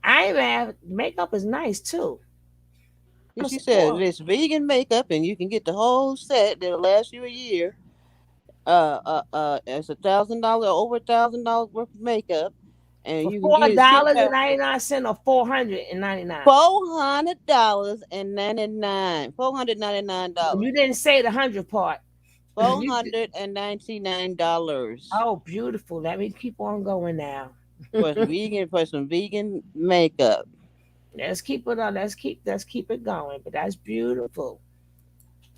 I ain't mad. Makeup is nice too. I'm And a she said support. it's vegan makeup, and you can get the whole set that'll last you a year. It's $1,000, over $1,000 worth of makeup, and For you can four get it shipped dollars and out ninety for nine cent or $400.99. $400.99. You $499. didn't say the hundred part. four hundred and $99 Oh, beautiful. Let me keep on going now. for some vegan makeup. Let's keep it on. Let's keep it going. But that's beautiful.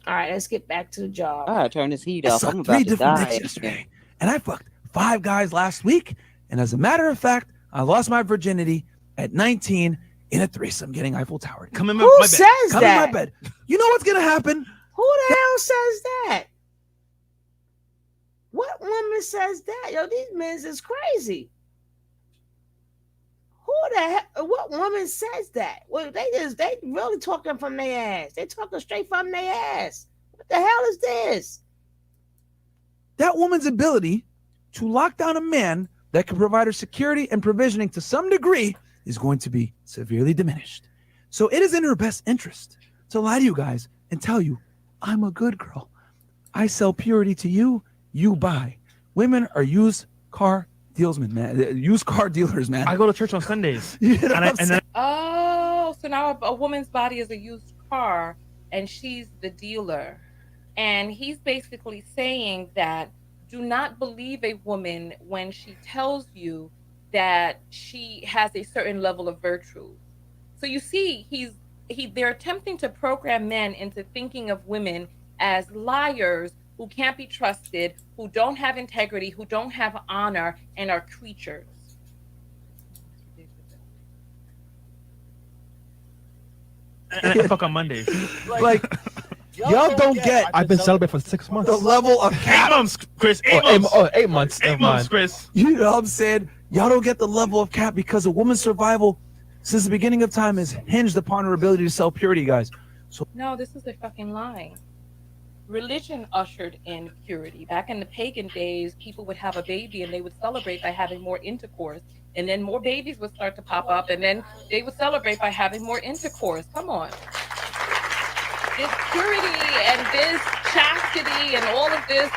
All right, let's get back to the job. I gotta turn this heat I off. I'm sucked three about to different die dicks in here. yesterday, and I fucked 5 guys last week. And as a matter of fact, I lost my virginity at 19 in a threesome, getting Eiffel Towered. Come in Who my bed. says Come in my that? bed. You know what's gonna happen? Who the hell says that? What woman says that? Yo, these men is crazy. Who the hell? What woman says that? Well, they really talking from their ass. They talking straight from their ass. What the hell is this? That woman's ability to lock down a man that can provide her security and provisioning to some degree is going to be severely diminished. So it is in her best interest to lie to you guys and tell you, I'm a good girl. I sell purity to you, you buy. Women are used car dealsmen, man. Used car dealers, man. I go to church on Sundays. You know what I'm And then saying? Oh, so now a woman's body is a used car and she's the dealer. And he's basically saying that do not believe a woman when she tells you that she has a certain level of virtue. So you see, they're attempting to program men into thinking of women as liars who can't be trusted, who don't have integrity, who don't have honor, and are creatures. and I fuck on Mondays. Like, y'all don't get I've been celibate for 6 months. the level of 8 cap. months, Chris. 8 Oh, months. 8 months. 8 Never months, mind. Chris. You know what I'm saying? Y'all don't get the level of cap because a woman's survival since the beginning of time is hinged upon her ability to sell purity, guys. No, this is a fucking lie. Religion ushered in purity. Back in the pagan days, people would have a baby and they would celebrate by having more intercourse. And then more babies would start to pop up, and then they would celebrate by having more intercourse. Come on. This purity and this chastity and all of this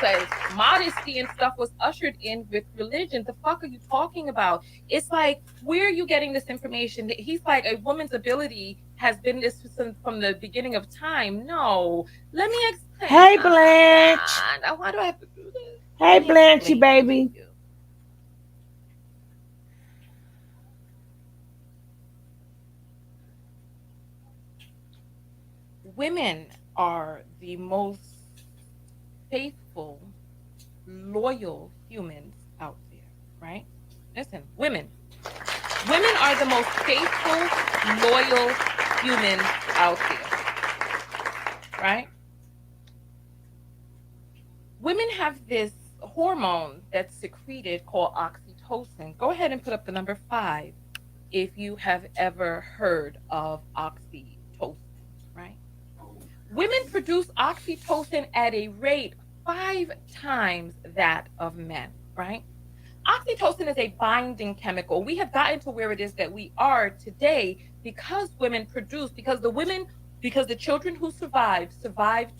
modesty and stuff was ushered in with religion. The fuck are you talking about? It's like, where are you getting this information? He's like, a woman's ability has been this from the beginning of time. No, let me explain. Hey, Blanche. Why do I have to do this? Hey, Let me Blanchy, explain baby. to you. Women are the most faithful, loyal humans out there, right? Listen, women. Women are the most faithful, loyal humans out there, right? Women have this hormone that's secreted called oxytocin. Go ahead and put up the number 5 if you have ever heard of oxytocin, right? Women produce oxytocin at a rate 5 times that of men, right? Oxytocin is a binding chemical. We have gotten to where it is that we are today because women produce, because the children who survive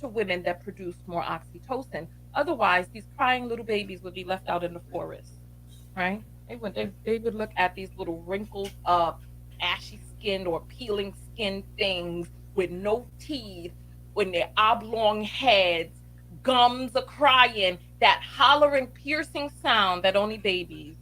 to women that produce more oxytocin. Otherwise, these crying little babies would be left out in the forest, right? They would look at these little wrinkled up, ashy skinned or peeling skin things with no teeth, with their oblong heads, gums are crying, that hollering, piercing sound that only babies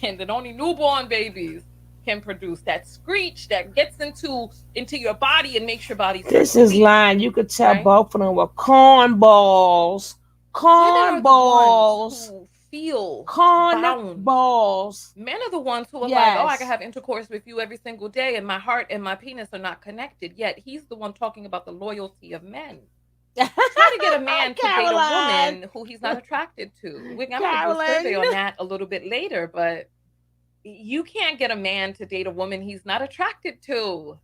that only newborn babies can produce. That screech that gets into your body and makes your body start This to is weep, lying. You could tell right? both of them were cornballs. Women are the ones Cornballs. who feel bound. Cornballs. Men are the ones who are like, oh, I can Yes. have intercourse with you every single day, and my heart and my penis are not connected. Yet he's the one talking about the loyalty of men. Try to get a man to date a Caroline. woman who he's not attracted to. I'm going to do a survey Caroline. on that a little bit later, but you can't get a man to date a woman he's not attracted to.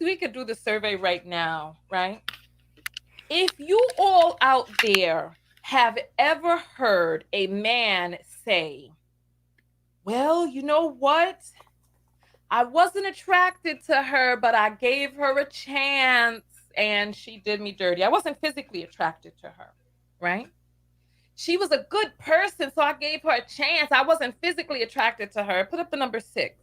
We could do the survey right now, right? If you all out there have ever heard a man say, well, you know what? I wasn't attracted to her, but I gave her a chance and she did me dirty. I wasn't physically attracted to her, right? She was a good person, so I gave her a chance. I wasn't physically attracted to her. Put up the number 6.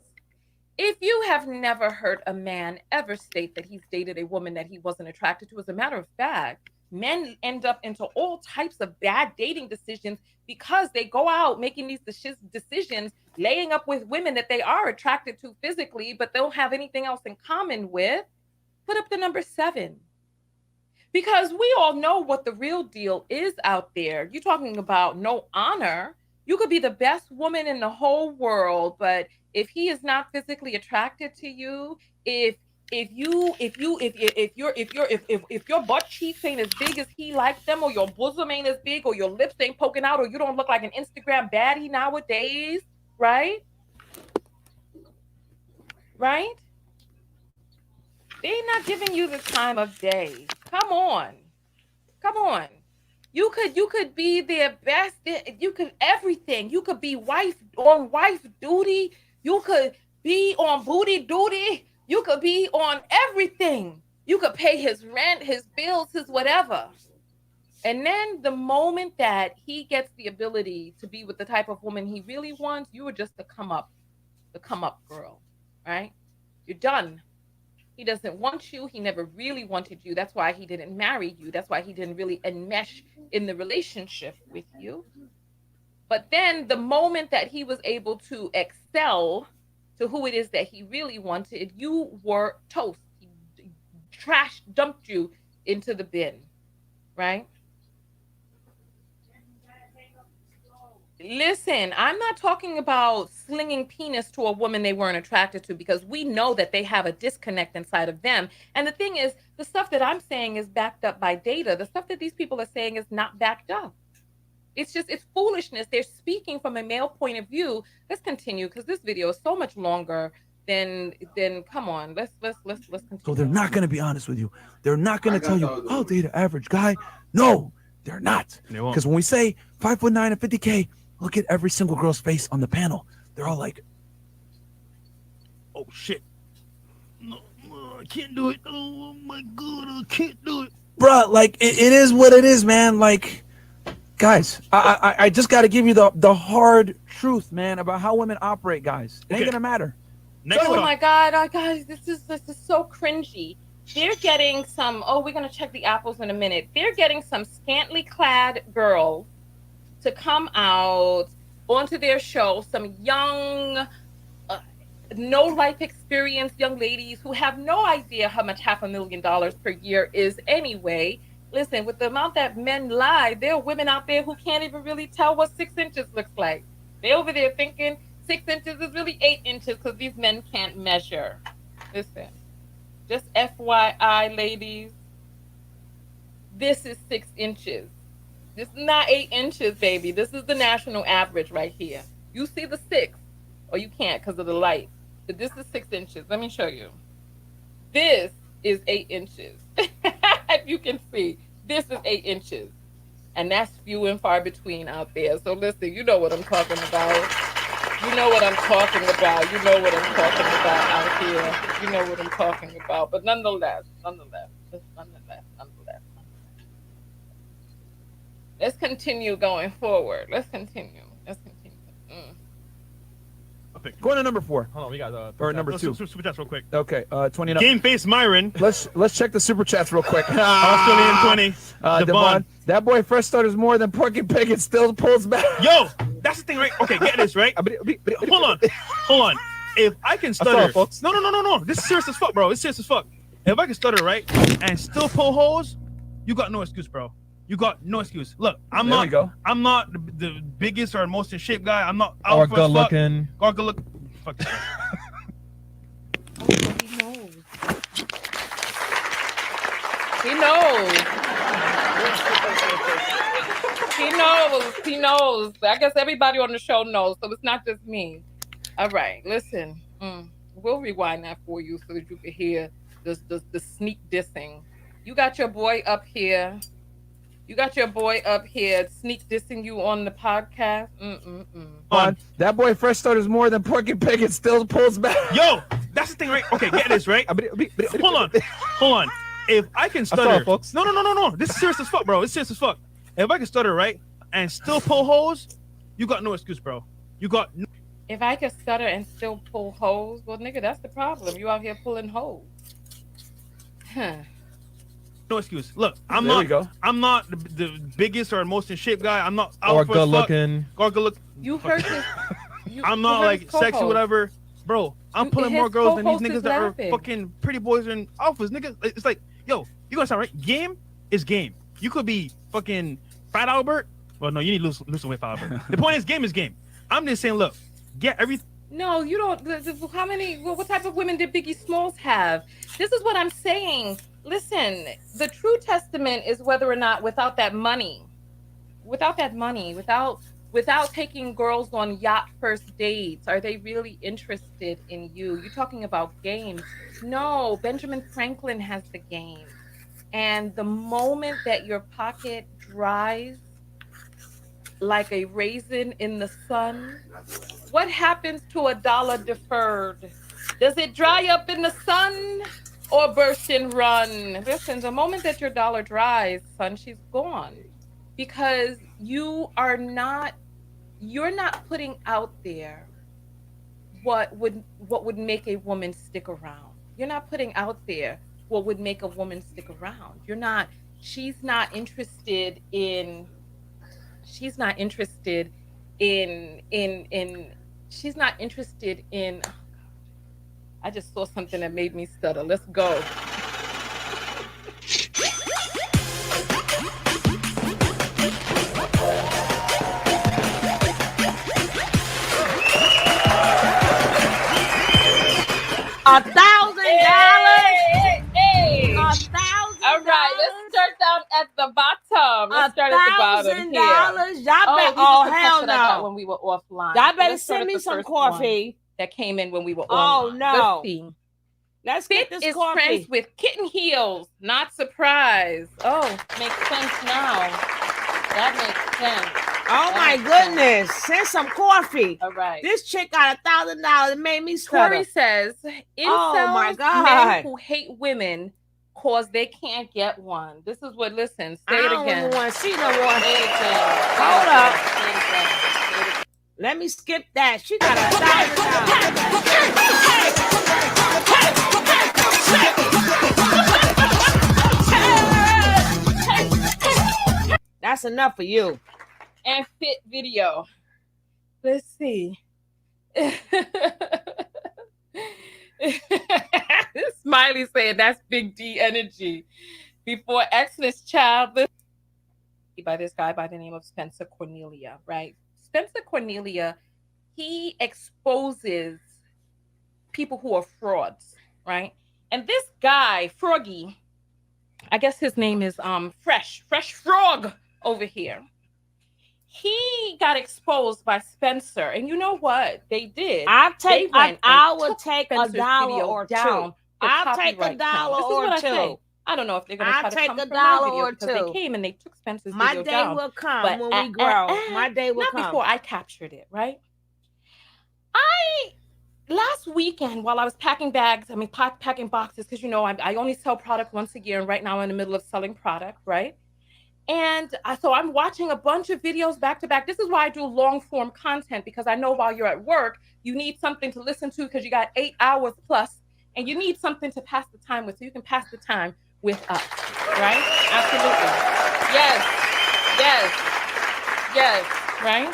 If you have never heard a man ever state that he's dated a woman that he wasn't attracted to, as a matter of fact, men end up into all types of bad dating decisions because they go out making these decisions, laying up with women that they are attracted to physically, but don't have anything else in common with. Put up the number 7. Because we all know what the real deal is out there. You're talking about no honor. You could be the best woman in the whole world, but if he is not physically attracted to you, if your butt cheeks ain't as big as he likes them, or your bosom ain't as big, or your lips ain't poking out, or you don't look like an Instagram baddie nowadays, right? Right? They're not giving you the time of day. Come on. Come on. You could be their best. You could everything. You could be wife duty. You could be on booty duty. You could be on everything. You could pay his rent, his bills, his whatever. And then the moment that he gets the ability to be with the type of woman he really wants, you are just the come up girl, right? You're done. He doesn't want you. He never really wanted you. That's why he didn't marry you. That's why he didn't really enmesh in the relationship with you. But then the moment that he was able to excel to who it is that he really wanted, you were toast. He trash dumped you into the bin, right? Listen, I'm not talking about slinging penis to a woman they weren't attracted to, because we know that they have a disconnect inside of them. And the thing is, the stuff that I'm saying is backed up by data. The stuff that these people are saying is not backed up. It's foolishness. They're speaking from a male point of view. Let's continue, because this video is so much longer than come on. Let's continue. So they're not going to be honest with you. They're not going to tell you, I'll date an average guy. No, they're not. Because when we say 5'9" and 50K, look at every single girl's face on the panel. They're all like, oh shit. No, I can't do it. Oh my god, I can't do it. bruh, like it is what it is, man. Like, guys, I just got to give you the hard truth, man, about how women operate, guys. It ain't going to matter. Oh my god, guys, this is so cringy. They're getting some, we're going to check the apples in a minute. They're getting some scantily clad girls to come out onto their show, some young, no life experience young ladies who have no idea how much $500,000 per year is anyway. Listen, with the amount that men lie, there are women out there who can't even really tell what 6 inches looks like. They're over there thinking 6 inches is really 8 inches because these men can't measure. Listen, just FYI, ladies, this is 6 inches. This is not 8 inches, baby. This is the national average right here. You see the 6, or you can't because of the light. But this is 6 inches. Let me show you. This is 8 inches. If you can see, this is 8 inches. And that's few and far between out there. So listen, you know what I'm talking about. You know what I'm talking about. You know what I'm talking about out here. You know what I'm talking about. But nonetheless. Let's continue going forward. Let's continue. Let's continue. I'll pick. Going to number 4 Hold on, we got or number 2. Super chats real quick. Okay, 20. Game face Myron. Let's check the super chats real quick. Australian 20. Devon, that boy fresh starters more than Porky Pig and still pulls back. Yo, that's the thing, right? Okay, get this, right? Hold on. If I can stutter, folks. No. This is serious as fuck, bro. It's serious as fuck. If I can stutter, right, and still pull holes, you got no excuse, bro. You got no excuse. Look, I'm not the biggest or most in shape guy. I'm not Or alpha good as fuck. looking. Or good look. Fuck that. He knows. He knows. He knows. I guess everybody on the show knows, so it's not just me. All right, listen. We'll rewind that for you so that you can hear the sneak dissing. You got your boy up here. Sneak dissing you on the podcast. That boy fresh starters more than Porky Pig and still pulls back. Yo, that's the thing, right? Okay, get this, right? Hold on. If I can stutter, folks. No. This is serious as fuck, bro. It's serious as fuck. If I can stutter, right, and still pull holes, you got no excuse, bro. You got no. If I can stutter and still pull holes, well, nigga, that's the problem. You out here pulling holes. No excuse. Look, I'm There not. we go. I'm not the biggest or most in shape guy. I'm not Or alpha good as fuck. looking. Or good look. You heard this. I'm not like sexy, whatever, bro. I'm pulling more girls than these niggas that are fucking pretty boys and alphas, niggas. It's like, yo, you gonna sound right? Game is game. You could be fucking Fat Albert. Well, no, you need to lose some weight, Fat Albert. The point is, game is game. I'm just saying, look, get everything. No, you don't. How many? What type of women did Biggie Smalls have? This is what I'm saying. Listen, the true testament is whether or not without taking girls on yacht first dates, are they really interested in you? You're talking about games. No, Benjamin Franklin has the game. And the moment that your pocket dries like a raisin in the sun, what happens to $1 deferred? Does it dry up in the sun or burst and run? Listen, the moment that your dollar dries, son, she's gone. Because you're not putting out there what would make a woman stick around. You're not putting out there what would make a woman stick around. She's not interested in I just saw something that made me stutter. Let's go. $1,000. Hey. $1,000. All right, let's start down at the bottom. Let's start at the bottom here. $1,000. Y'all bet. These are Oh, some hell texts that I got no. when we were offline. Y'all better Let's start send at me the some first one coffee. that came in when we were Oh, online. no. Let's see. Let's get Fit this is coffee. friends with kitten heels. Not surprised. Oh, makes sense now. That makes sense. Oh my goodness. Send some coffee. All right. This chick got $1,000. It made me stutter. Corey says, Oh, my incels, God. men who hate women cause they can't get one. This is what, listen, say I it don't again. even want to see no more. Say it again. Hold up. Say it again. Say it again. Let me skip that. She got $1,000. That's enough for you. And fit video. Let's see. Smiley saying that's big D energy. Before Xmas child, by this guy by the name of Spencer Cornelia, right? Spencer Cornelia, he exposes people who are frauds, right? And this guy, Froggy, I guess his name is Fresh Frog over here. He got exposed by Spencer, and you know what they did? I will take Spencer's $1 video or down two. for I'll take copyright $1 count. This is or what I two. say. I don't know if they're gonna I'll try to take come a for my dollar video or because they two. came and they took Spencer's My video day down. will come But when we grow. My day will not come. before I captured it, right? I last weekend while I was packing bags, packing boxes, because I only sell product once a year, and right now I'm in the middle of selling product, right? And so I'm watching a bunch of videos back to back. This is why I do long form content, because I know while you're at work, you need something to listen to because you got 8 hours plus, and you need something to pass the time with. So you can pass the time with us, right? Absolutely. Yes, yes, right?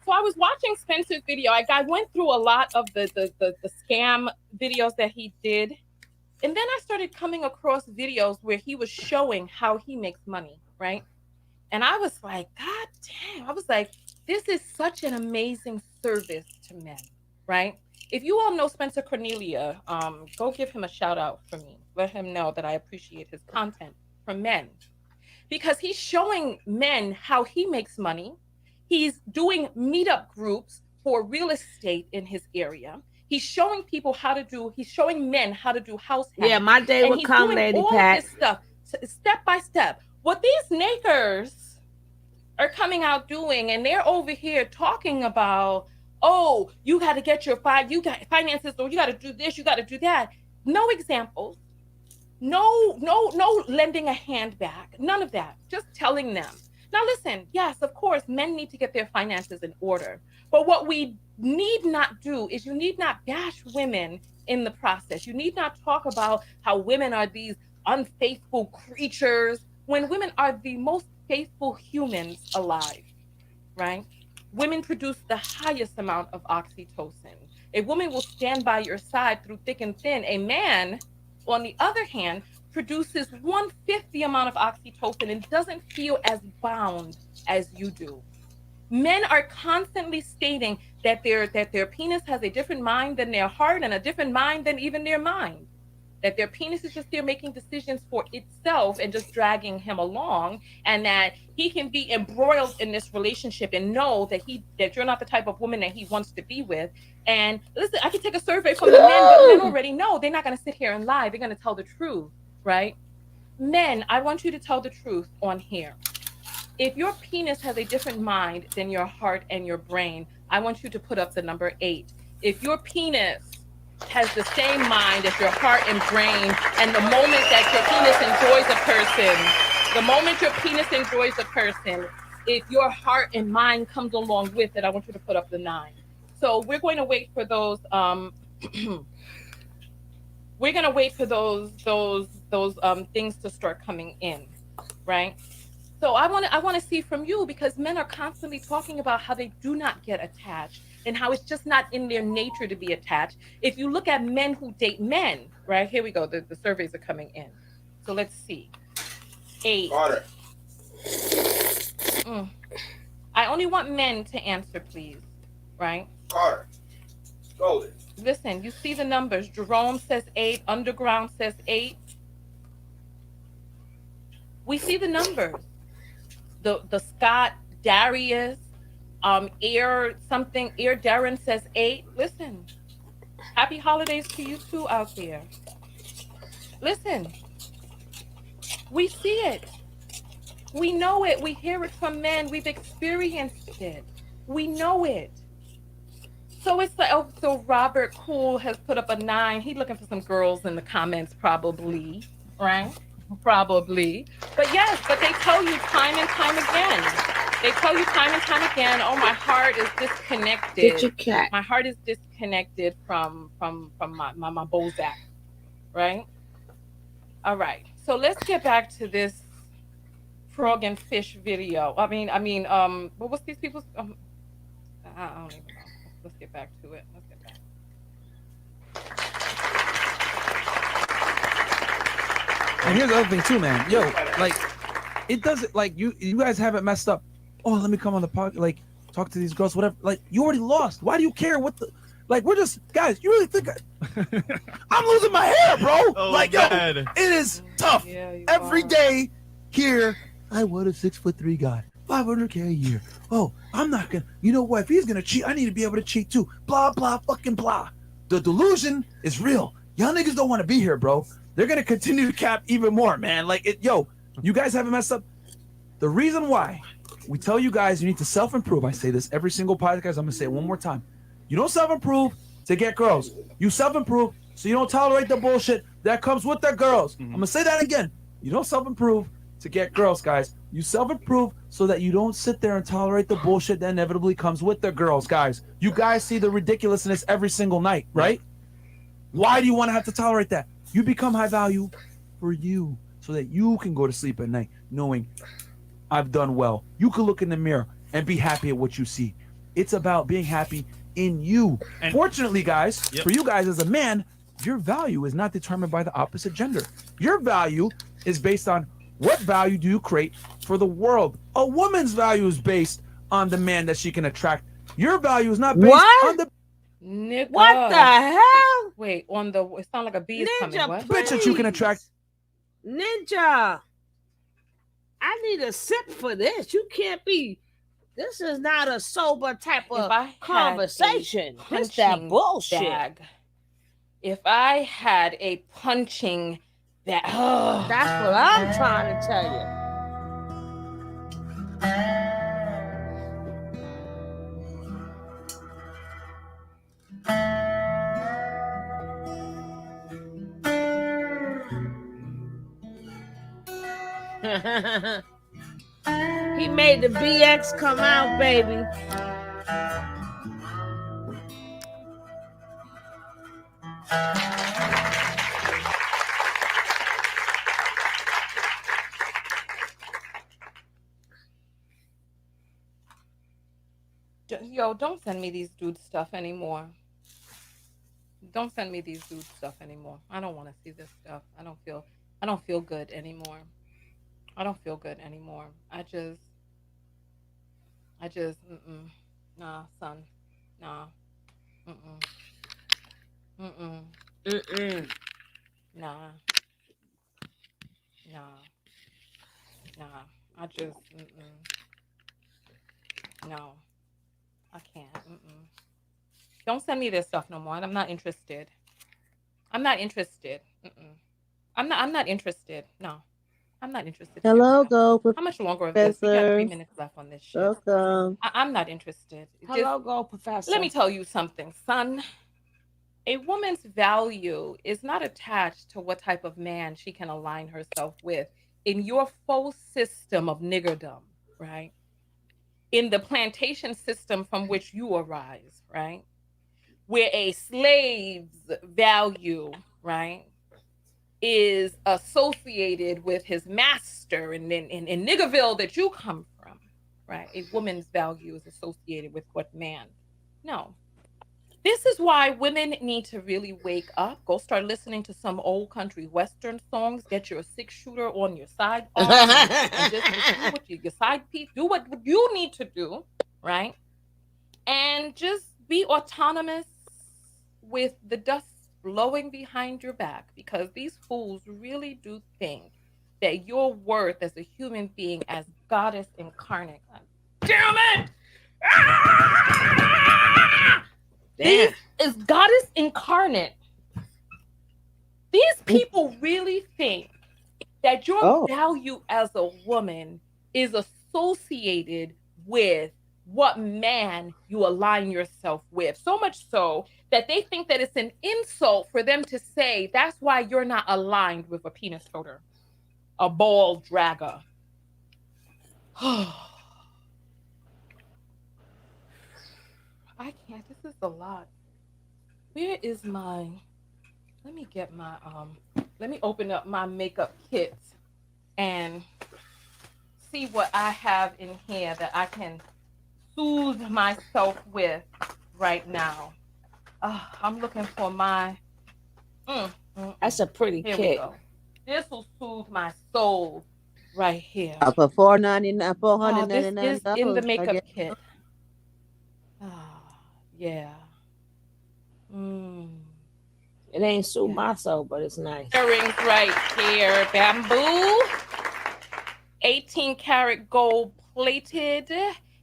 So I was watching Spencer's video. I went through a lot of the scam videos that he did. And then I started coming across videos where he was showing how he makes money, right? And I was like, God damn. I was like, this is such an amazing service to men, right? If you all know Spencer Cornelia, go give him a shout out for me. Let him know that I appreciate his content for men. Because he's showing men how he makes money. He's doing meetup groups for real estate in his area. He's showing he's showing men how to do house hacks. Yeah, my day and will he's come, doing Lady all Pat. of this stuff step by step. What these nakers are coming out doing, and they're over here talking about, oh, you got to get you got finances, or you got to do this, you got to do that. No examples. No lending a hand back. None of that. Just telling them. Now listen, yes, of course, men need to get their finances in order. But what we need not do is you need not bash women in the process. You need not talk about how women are these unfaithful creatures when women are the most faithful humans alive, right? Women produce the highest amount of oxytocin. A woman will stand by your side through thick and thin. A man, on the other hand, produces 1/5 the amount of oxytocin and doesn't feel as bound as you do. Men are constantly stating that their penis has a different mind than their heart and a different mind than even their mind. That their penis is just there making decisions for itself and just dragging him along, and that he can be embroiled in this relationship and know that you're not the type of woman that he wants to be with. And listen, I can take a survey from the men, but men already know they're not going to sit here and lie. They're going to tell the truth, right? Men, I want you to tell the truth on here. If your penis has a different mind than your heart and your brain, I want you to put up the number 8. If your penis has the same mind as your heart and brain, and the moment that your penis enjoys a person, if your heart and mind comes along with it, I want you to put up the 9. So we're going to wait for those we're going to wait for those things to start coming in, right? So I want to see from you, because men are constantly talking about how they do not get attached and how it's just not in their nature to be attached. If you look at men who date men, right? Here we go. The surveys are coming in. So let's see. 8. Carter. I only want men to answer, please. Right? Carter. Golden. Listen, you see the numbers. Jerome says 8. Underground says 8. We see the numbers. The Scott, Darius, Air Darren says 8. Listen, happy holidays to you too out there. Listen, we see it. We know it. We hear it from men. We've experienced it. We know it. So it's like, oh, so Robert Cool has put up a 9. He's looking for some girls in the comments, probably, right? Probably. But yes, but they tell you time and time again. Oh, my heart is disconnected. Get your cat. My heart is disconnected from my Bozak, right? All right. So let's get back to this frog and fish video. What was these people's? I don't even know. Let's get back to it. And here's the other thing too, man. Yo, like, it doesn't, like, you guys have it messed up. Oh, let me come on the podcast, like, talk to these girls, whatever. Like, you already lost. Why do you care what the, like, we're just, guys, you really think I'm losing my hair, bro? Oh, like, man. yo, it is tough. Yeah, Every day here, I want a 6'3" guy, $500K a year. Oh, I'm not gonna, you know what? If he's gonna cheat, I need to be able to cheat too. Blah, blah, fucking blah. The delusion is real. Y'all niggas don't want to be here, bro. they're gonna continue to cap even more, man. Like yo, you guys haven't messed up. The reason why we tell you guys you need to self-improve. I say this every single podcast. I'm gonna say it one more time. You don't self-improve to get girls. You self-improve so you don't tolerate the bullshit that comes with the girls. I'm gonna say that again. You don't self-improve to get girls, guys. You self-improve so that you don't sit there and tolerate the bullshit that inevitably comes with the girls, guys. You guys see the ridiculousness every single night, right? Why do you want to have to tolerate that? You become high value for you so that you can go to sleep at night knowing I've done well. You can look in the mirror and be happy at what you see. It's about being happy in you. And fortunately, guys, for you guys as a man, your value is not determined by the opposite gender. Your value is based on what value do you create for the world. A woman's value is based on the man that she can attract. Your value is not based on the Nigga. What the hell? Wait, on the it sounds like a bee is coming. Ninja, What? bitch that you can attract. Ninja, I need a sip for this. You can't be. This is not a sober type of conversation. It's that bullshit. Bag. If I had a punching bag, that's what I'm trying to tell you. He made the BX come out, baby. Yo, don't send me these dude stuff anymore. Don't send me these dude stuff anymore. I don't want to see this stuff. I don't feel good anymore. I don't feel good anymore. I just, nah, son, nah, nah, nah. I just, no, I can't. Don't send me this stuff no more. I'm not interested. I'm not interested. I'm not interested. No. I'm not interested. Hello, go. How much longer of this? We got 3 minutes left on this shit. Welcome. I'm not interested. Hello, go, Professor. Let me tell you something, son. A woman's value is not attached to what type of man she can align herself with in your false system of niggerdom, right? In the plantation system from which you arise, right? Where a slave's value, right, is associated with his master in Niggerville that you come from, right? A woman's value is associated with what man? No. This is why women need to really wake up. Go start listening to some old country western songs. Get your 6-shooter on your side arm and just do what your side piece. Do what you need to do, right? And just be autonomous with the dust blowing behind your back, because these fools really do think that your worth as a human being, as goddess incarnate. Damn it! This is goddess incarnate. These people really think that your value as a woman is associated with what man you align yourself with. So much so that they think that it's an insult for them to say that's why you're not aligned with a penis toter, a ball dragger. I can't. This is a lot. Where is my... Let me get my... Let me open up my makeup kit and see what I have in here that I can soothe myself with right now. I'm looking for my... That's a pretty here kit. We go. This will soothe my soul right here. For $499, This is in the makeup kit. Yeah. It ain't soothe my soul, but it's nice. Earrings right here. Bamboo. 18 karat gold plated.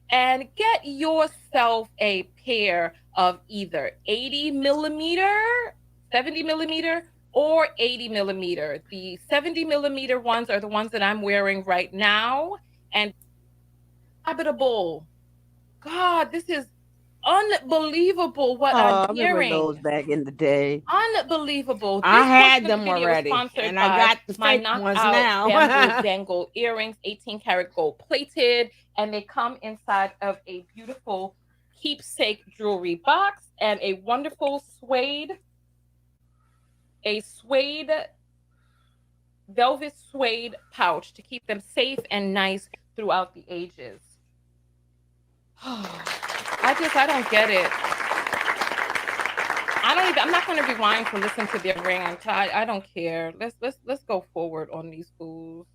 And get yourself a pair of either 80 millimeter, 70 millimeter, or 80 millimeter. The 70 millimeter ones are the ones that I'm wearing right now. And habitable. God, this is unbelievable what I'm Oh, I remember those hearing. back in the day. Unbelievable. I This had portion of the them video was already, sponsored and I by got the my fake ones knockout bamboo now. dangle earrings, 18 karat gold plated, and they come inside of a beautiful keepsake jewelry box and a wonderful suede velvet suede pouch to keep them safe and nice throughout the ages. I don't get it. I'm not gonna rewind to listen to their rant. I don't care. Let's go forward on these fools.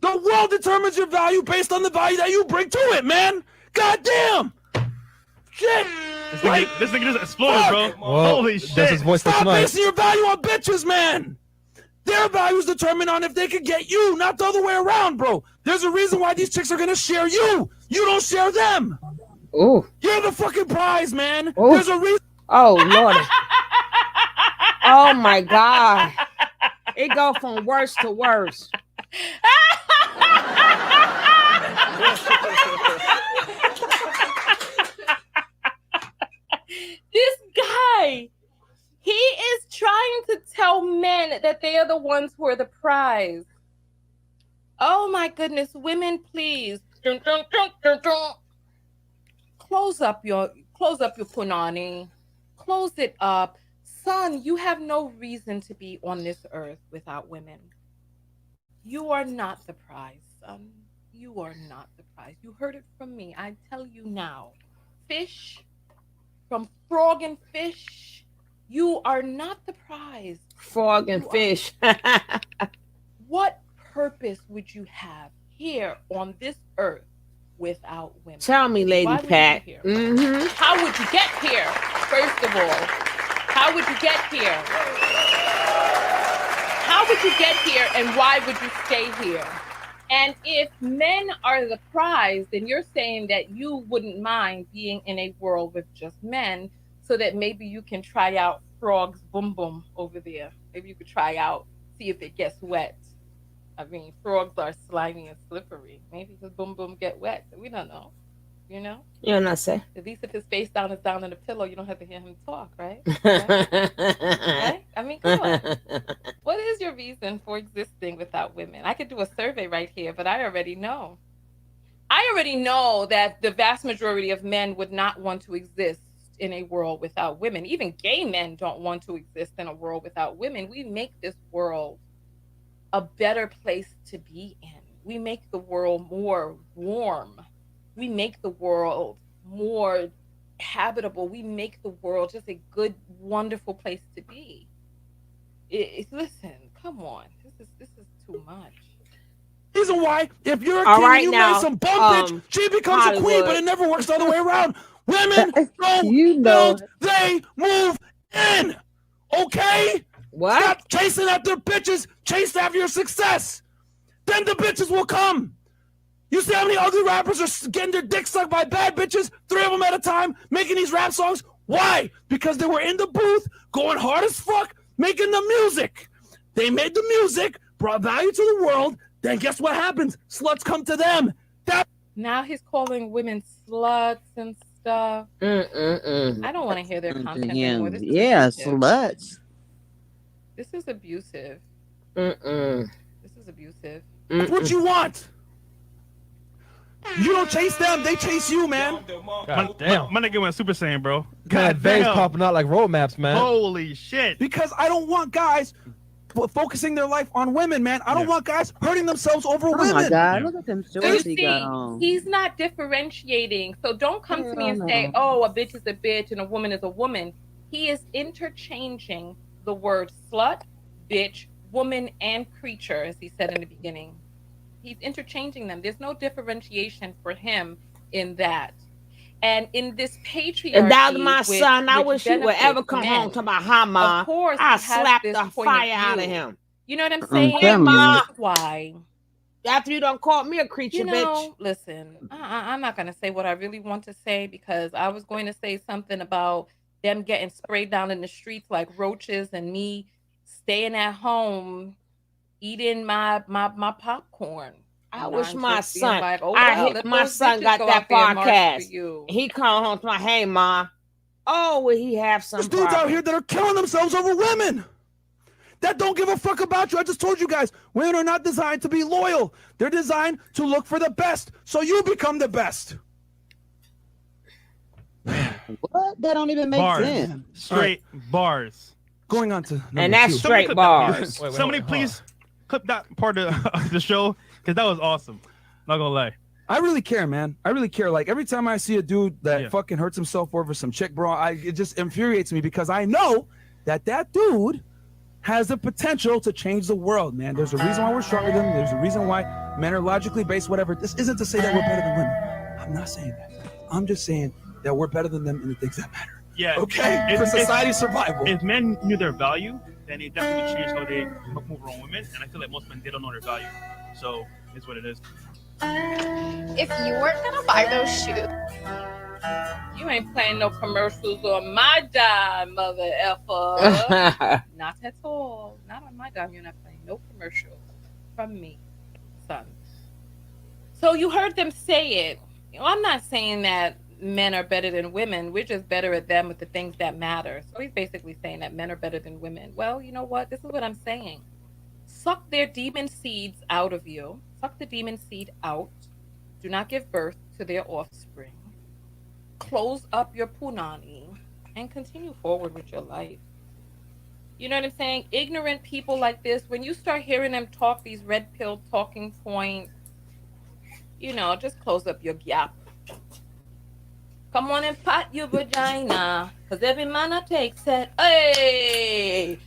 The world determines your value based on the value that you bring to it, man. God damn. Shit. This nigga just exploded, bro. Well, Holy that's shit. his voice for Stop tonight. basing your value on bitches, man. Their value is determined on if they can get you, not the other way around, bro. There's a reason why these chicks are gonna share you. You don't share them. Ooh. You're the fucking prize, man. Ooh. There's a reason. Oh Lord. Oh my God. It go from worse to worse. This guy, he is trying to tell men that they are the ones who are the prize. Oh my goodness, women, please. Close up your punani. Close it up. Son, you have no reason to be on this earth without women. You are not the prize, son. You are not the prize. You heard it from me. I tell you now. Fish, from frog and fish, you are not the prize. Frog and fish. What purpose would you have here on this earth without women? Tell me, Lady Why would Pat. you be here? How would you get here? First of all, how would you get here? How would you get here, and why would you stay here? And if men are the prize, then you're saying that you wouldn't mind being in a world with just men, so that maybe you can try out Frog's boom boom over there. Maybe you could try out, see if it gets wet. I mean, frogs are slimy and slippery. Maybe his boom boom get wet. We don't know. You know? You know what I say? At least if his face down is down in the pillow, you don't have to hear him talk, right? Right? I mean, come on. What is your reason for existing without women? I could do a survey right here, but I already know. I already know that the vast majority of men would not want to exist in a world without women. Even gay men don't want to exist in a world without women. We make this world a better place to be in. We make the world more warm. We make the world more habitable. We make the world just a good, wonderful place to be. Listen, come on. This is too much. Reason why, if you're a All king right and you now, marry some bum bitch, she becomes a queen, Hollywood. but it never works the other way around. Women don't You know. build, they move in. Okay? What? Stop chasing after bitches. Chase after your success. Then the bitches will come. You see how many ugly rappers are getting their dick sucked by bad bitches? 3 of them at a time, making these rap songs? Why? Because they were in the booth, going hard as fuck, making the music. They made the music, brought value to the world. Then guess what happens? Sluts come to them. Now he's calling women sluts and stuff. I don't want to hear their content anymore. This is abusive. Sluts. This is abusive. This is abusive. That's what you want. You don't chase them, they chase you, man. God damn. My nigga went Super Saiyan, bro. God, veins popping out like roadmaps, man. Holy shit. Because I don't want guys focusing their life on women, man. I don't want guys hurting themselves over women. Oh my God, Yeah. look at them You shorts he see, got on. he's not differentiating. So don't come to me and say, oh, a bitch is a bitch and a woman is a woman. He is interchanging the word slut, bitch, woman, and creature, as he said in the beginning. He's interchanging them. There's no differentiation for him in that. And in this patriarchy, If that was my which- son, I which wish he would ever benefits come men, home talking about how, Ma. of course, I he has slapped this the point fire out of view. him. You know what I'm saying? telling you. That's why. After you done called me a creature, You know, bitch. listen, I'm not going to say what I really want to say, because I was going to say something about them getting sprayed down in the streets like roaches and me staying at home eating my popcorn. I And wish I'm my just being son, like, oh well, let my those son bitches got go that out there and march for podcast. you. He come home to my, hey ma, oh, will he have There's some dudes out here problems? that are killing themselves over women that don't give a fuck about you. I just told you guys, women are not designed to be loyal. They're designed to look for the best, so you become the best. What? That don't even make Bars. sense. Straight bars. Going on to number And that's two. Somebody straight clip that, bars. please. Somebody please clip that part of the show because that was awesome. Not gonna lie. I really care, man. I really care. Like every time I see a dude that Yeah. fucking hurts himself over some chick, bro, it just infuriates me because I know that dude has the potential to change the world, man. There's a reason why we're stronger than them. There's a reason why men are logically based, whatever. This isn't to say that we're better than women. I'm not saying that. I'm just saying that we're better than them in the things that matter. Yeah. Okay? For society's survival. If men knew their value, then it definitely changed how they move around women. And I feel like most men, they don't know their value. So it's what it is. If you weren't gonna buy those shoes, You ain't playing no commercials on my dime, mother effer. Not at all. Not on my dime. You're not playing no commercials from me, son. So you heard them say it. I'm not saying that men are better than women. We're just better at them with the things that matter. So he's basically saying that men are better than women. Well, you know what? This is what I'm saying. Suck their demon seeds out of you. Suck the demon seed out. Do not give birth to their offspring. Close up your punani and continue forward with your life. You know what I'm saying? Ignorant people like this, when you start hearing them talk these red pill talking points, just close up your gap. Come on and pat your vagina, cause every man I takes it. Hey,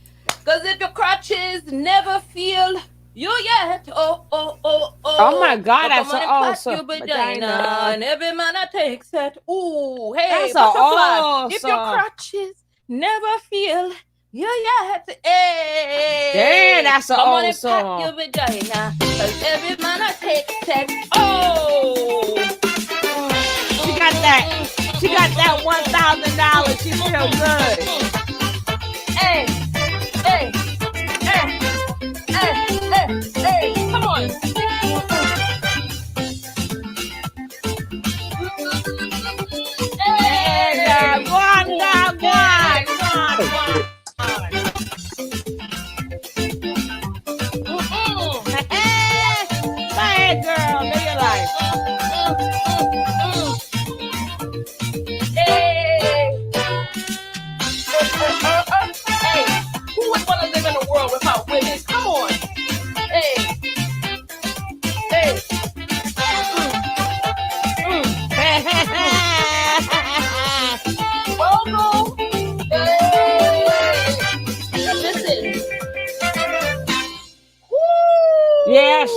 cause if your crotches never feel you yet, Oh my God, that's come on and awesome. pat your vagina, and every man I takes it. Ooh, hey, That's butterfly. If your awesome. crotches never feel you yet, hey, Damn, that's come on and pat awesome. your vagina, cause every man I takes it. Oh. She got that $1,000. She feel good. Hey, hey, hey, come on. Hey, go on. Hey, girl, live your life. Hey, who would want to live in a world without women? Come on. Hey. Welcome. Listen. Yes.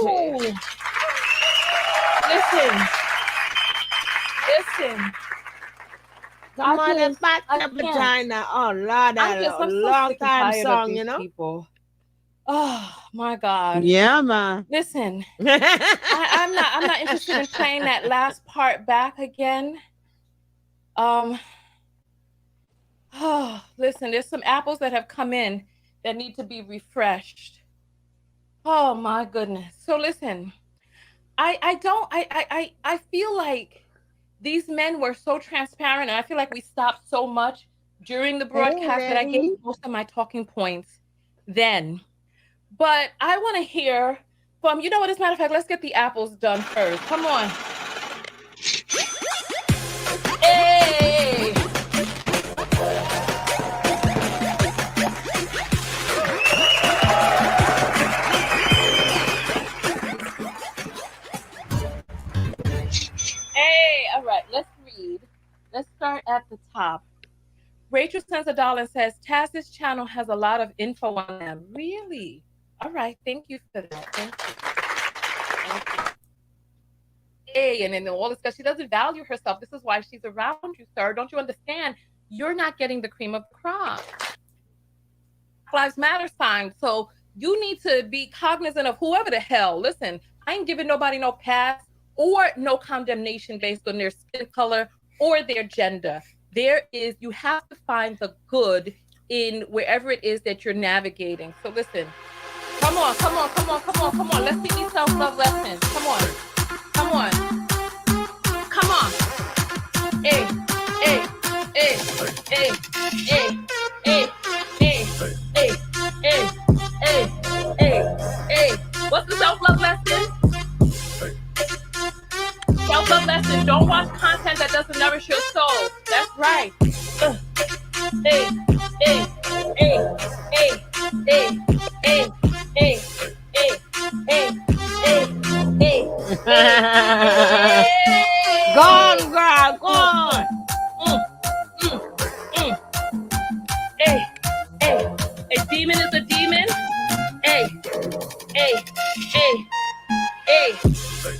Listen. Come on and pat I your can't. vagina. Oh, Lord, I'm that's a so long sick and time tired of song, these you know? people. Oh my God. Yeah, man. Listen, I'm not interested in playing that last part back again. Listen, there's some apples that have come in that need to be refreshed. Oh my goodness. So listen, I feel like these men were so transparent, and I feel like we stopped so much during the broadcast that I gave most of my talking points then. But I want to hear from, you know what, as a matter of fact, let's get the apples done first. Come on. Hey! Hey, all right, let's read. Let's start at the top. Rachel sends $1 and says, Taz's channel has a lot of info on them. Really? All right, thank you for that. Thank you. Hey, and then all this stuff, she doesn't value herself. This is why she's around you, sir. Don't you understand? You're not getting the cream of the crop. Black Lives Matter sign. So you need to be cognizant of whoever the hell. Listen, I ain't giving nobody no pass or no condemnation based on their skin color or their gender. You have to find the good in wherever it is that you're navigating. So listen, come on, come on, come on, come on, come on. Let's see these self love lessons. Come on, come on, come on. Hey, hey, hey, hey, hey, hey, hey, hey, hey, hey, hey, hey. What's the self love lesson? Self love lesson. Don't watch content that doesn't nourish your soul. That's right. Hey, hey, hey, hey, hey, hey, hey, hey, hey, hey, hey, Go on, hey. girl. Go Mm, on. mm, mm, mm, mm. Hey, hey. A demon is a demon. Hey, hey, hey, hey.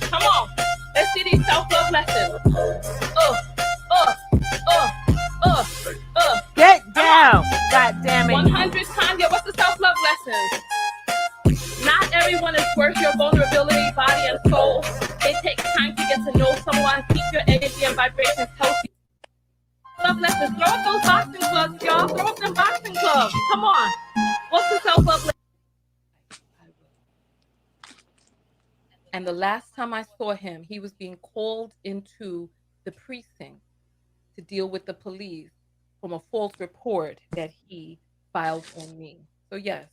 Come on. Let's see these self-love lessons. Uh, uh, uh, uh, Get Come on. down. God damn it. 100 Tanya, what's the self-love lessons? Not everyone is worth your vulnerability, body, and soul. It takes time to get to know someone. Keep your energy and vibrations healthy. Love lessons. Throw up those boxing gloves, y'all. Throw up them boxing gloves. Come on. What's the self-love lesson? And the last time I saw him, he was being called into the precinct to deal with the police from a false report that he filed on me. So, yes,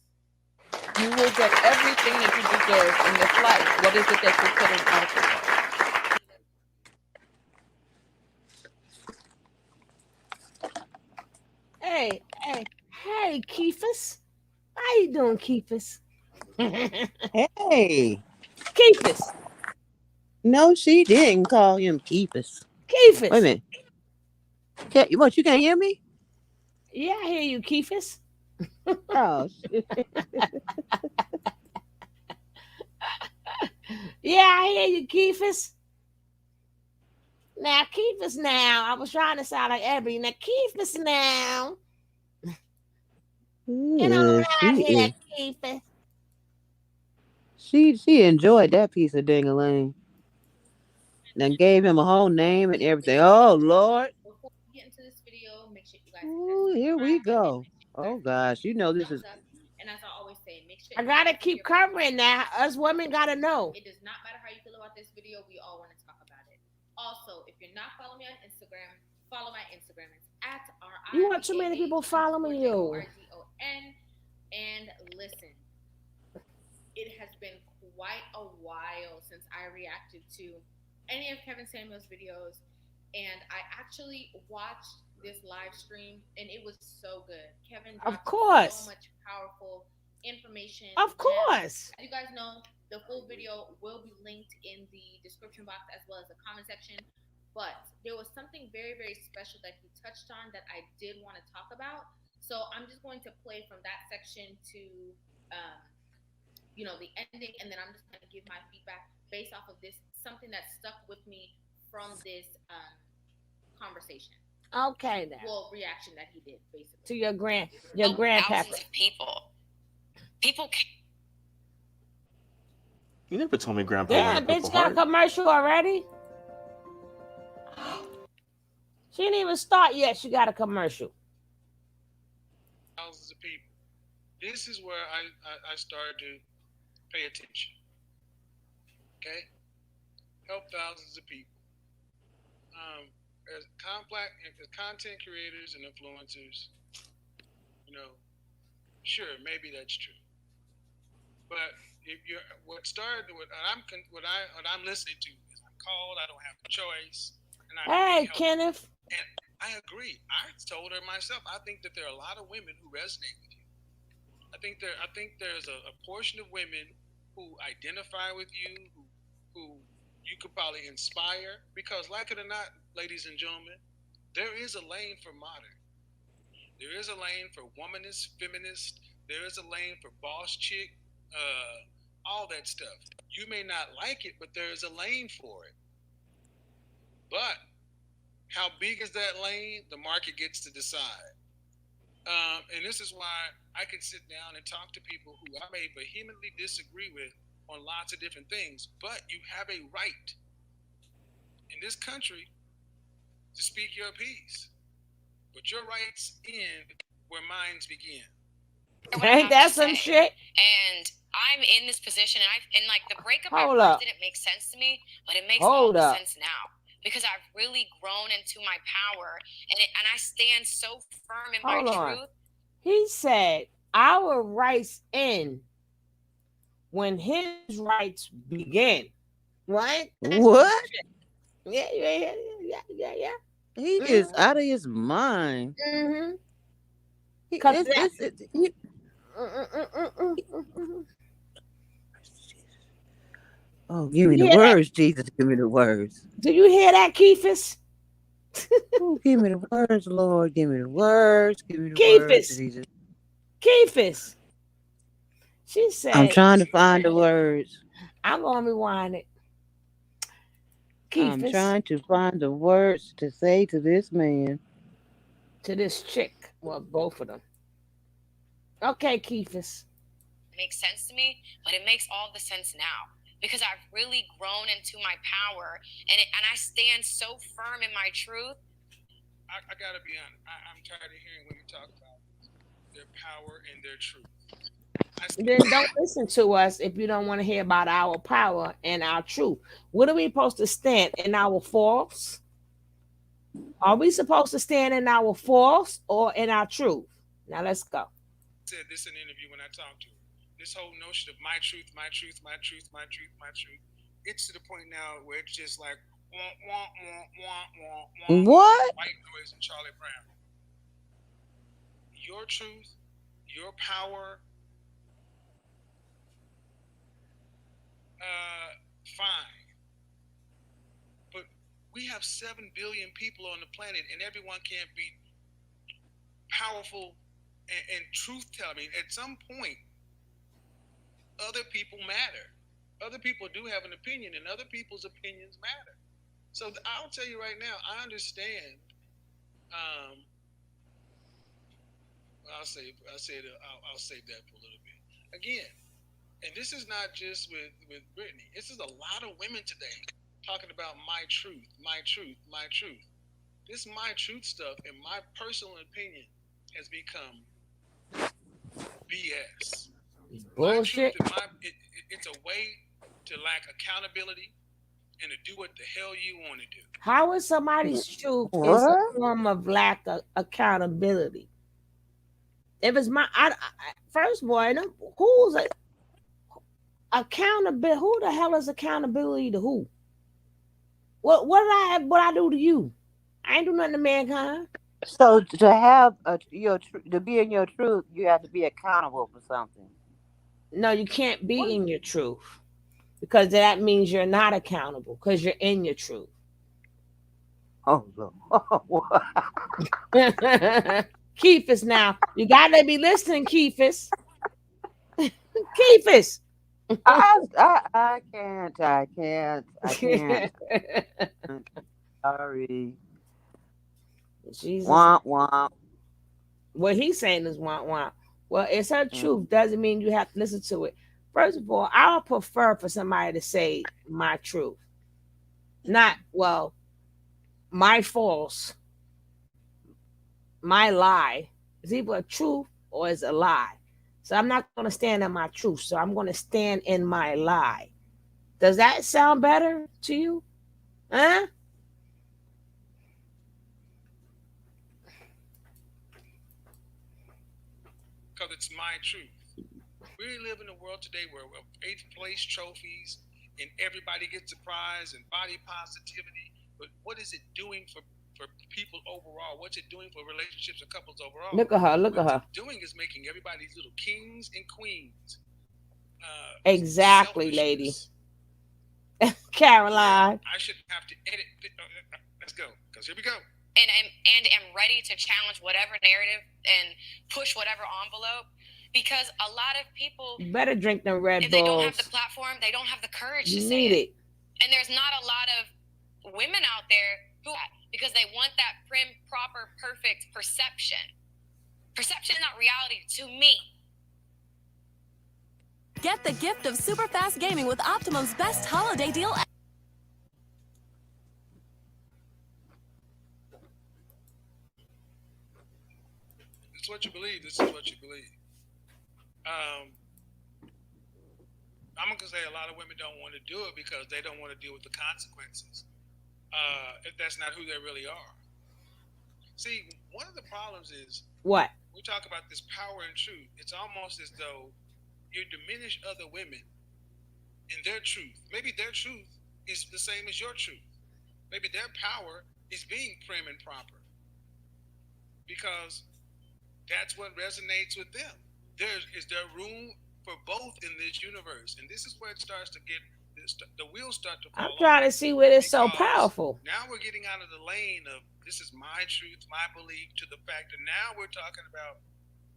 you will get everything that you deserve in this life. What is it that you're putting out there? Hey, hey, hey, Keefus. How you doing, Keefus? Hey, Keefus. no, she didn't call him Keepus. Wait a Keefus. minute. What, you can't hear me? Yeah, I hear you, Keefus. Oh, shit. Yeah, I hear you, Keefus. Now, Keefus now. I was trying to sound like Ebony. Now, Keefus now. Get on Yeah, out she here, is. Keefus. She enjoyed that piece of ding-a-ling. And gave him a whole name and everything. Oh, Lord. Before we get into this video, make sure you guys hit that Ooh, here we subscribe button. go. Make sure you guys Oh, give this gosh. You video know a this thumbs is... up. And as I always say, make sure I and gotta share this with keep your friends. covering that. Us women gotta know. It does not matter how you feel about this video. We all want to talk about it. Also, if you're not following me on Instagram, follow my Instagram. It's at You want too many people RIVAH following underscore you. JORGON. And listen, it has been quite a while since I reacted to any of Kevin Samuels' videos. And I actually watched this live stream and it was so good. Kevin Of dropped so course. much powerful information, Of gems. course. As you guys know, the full video will be linked in the description box as well as the comment section. But there was something very, very special that he touched on that I did want to talk about. So I'm just going to play from that section to um, the ending, and then I'm just going to give my feedback based off of this, something that stuck with me from this conversation. Okay then. Well, reaction that he did, basically. To your grandpapa. Thousands of people. People. You never told me Grandpa wearing a Damn, Purple bitch got a Heart. commercial already? She didn't even start yet. She got a commercial. Thousands of people. This is where I started to pay attention. Okay? Help thousands of people. As content creators and influencers, you know, sure, maybe that's true. But if you're what I'm listening to is I'm called, I don't have a choice, and I'm Hey, being helped. Kenneth. And I agree. I told her myself. I think that there are a lot of women who resonate with you. I think there's a portion of women who identify with you, who you could probably inspire. Because, like it or not, ladies and gentlemen, there is a lane for modern. There is a lane for womanist, feminist. There is a lane for boss chick, all that stuff. You may not like it, but there is a lane for it. But how big is that lane? The market gets to decide. And this is why I can sit down and talk to people who I may vehemently disagree with on lots of different things, but you have a right in this country to speak your piece. But your rights end where minds begin. Ain't that some shit? And I'm in this position, and like the breakup at Hold first up. didn't make sense to me, but it makes Hold all the up. sense now because I've really grown into my power, and I stand so firm in Hold my on. truth. He said our rights end when his rights begin. What? What? Yeah. He is out of his mind. Mm-hmm. He, 'Cause he- oh, give me You the hear that? words, Jesus. Give me the words. Do you hear that, Keefus? Oh, give me the words, Lord. Give me the words. Give me the words, Keefus. Jesus. Keefus. She I'm said, trying to find the words. I'm gonna rewind it. I'm Keefus trying to find the words to say to this man. to this chick. Well, both of them. Okay, Keefus. It makes sense to me, but it makes all the sense now because I've really grown into my power, and I stand so firm in my truth. I gotta be honest. I'm tired of hearing women talk about their power and their truth. Then don't listen to us if you don't want to hear about our power and our truth. What are we supposed to stand in our false? Are we supposed to stand in our false or in our truth? Now let's go. I said this in an interview when I talked to her. This whole notion of my truth, my truth, my truth, my truth, my truth. It's to the point now where it's just like What? white noise and Charlie Brown. Your truth, your power, fine. But we have 7 billion people on the planet, and everyone can't be powerful and truth telling. At some point, other people matter. Other people do have an opinion, and other people's opinions matter. So I'll tell you right now, I understand. I'll save that for a little bit. Again, and this is not just with Brittany. This is a lot of women today talking about my truth, my truth, my truth. This my truth stuff, in my personal opinion, has become BS. Bullshit. It's a way to lack accountability and to do what the hell you want to do. How is somebody's truth is a form of lack of accountability? If it's first of all, who's accountability? Who the hell is accountability to who? What I do to you? I ain't do nothing to mankind. So to have to be in your truth, you have to be accountable for something. No, you can't be in your truth because that means you're not accountable because you're in your truth. Oh Lord. Keefus, now you gotta be listening, Keefus. Keefus. I can't. Sorry. Jesus. Womp womp. What he's saying is womp womp. Well, it's her truth. Doesn't mean you have to listen to it. First of all, I would prefer for somebody to say my truth. Not, well, my false, my lie. Is either a truth or is a lie. So I'm not going to stand in my truth. So I'm going to stand in my lie. Does that sound better to you? Huh? Because it's my truth. We live in a world today where 8th place trophies and everybody gets a prize and body positivity. But what is it doing for people overall? What's it doing for relationships and couples overall? Look at her. Look at her. What it's doing is making everybody these little kings and queens. Exactly, lady. Caroline. I should have to edit. Let's go, because here we go. And am ready to challenge whatever narrative and push whatever envelope. Because a lot of people, you better drink them Red Bulls. If they don't have the platform, they don't have the courage to say it. And there's not a lot of women out there who, because they want that prim, proper, perfect perception. Perception is not reality to me. Get the gift of super fast gaming with Optimum's best holiday deal. it's what you believe. This is what you believe. Um, I'm gonna say a lot of women don't want to do it because they don't want to deal with the consequences. If that's not who they really are. See, one of the problems is What? we talk about this power and truth. It's almost as though you diminish other women in their truth. Maybe their truth is the same as your truth. Maybe their power is being prim and proper because that's what resonates with them. Is there room for both in this universe? And this is where it starts to get the wheels start to fall I'm trying to see where it's so powerful. Now we're getting out of the lane of this is my truth, my belief, to the fact that now we're talking about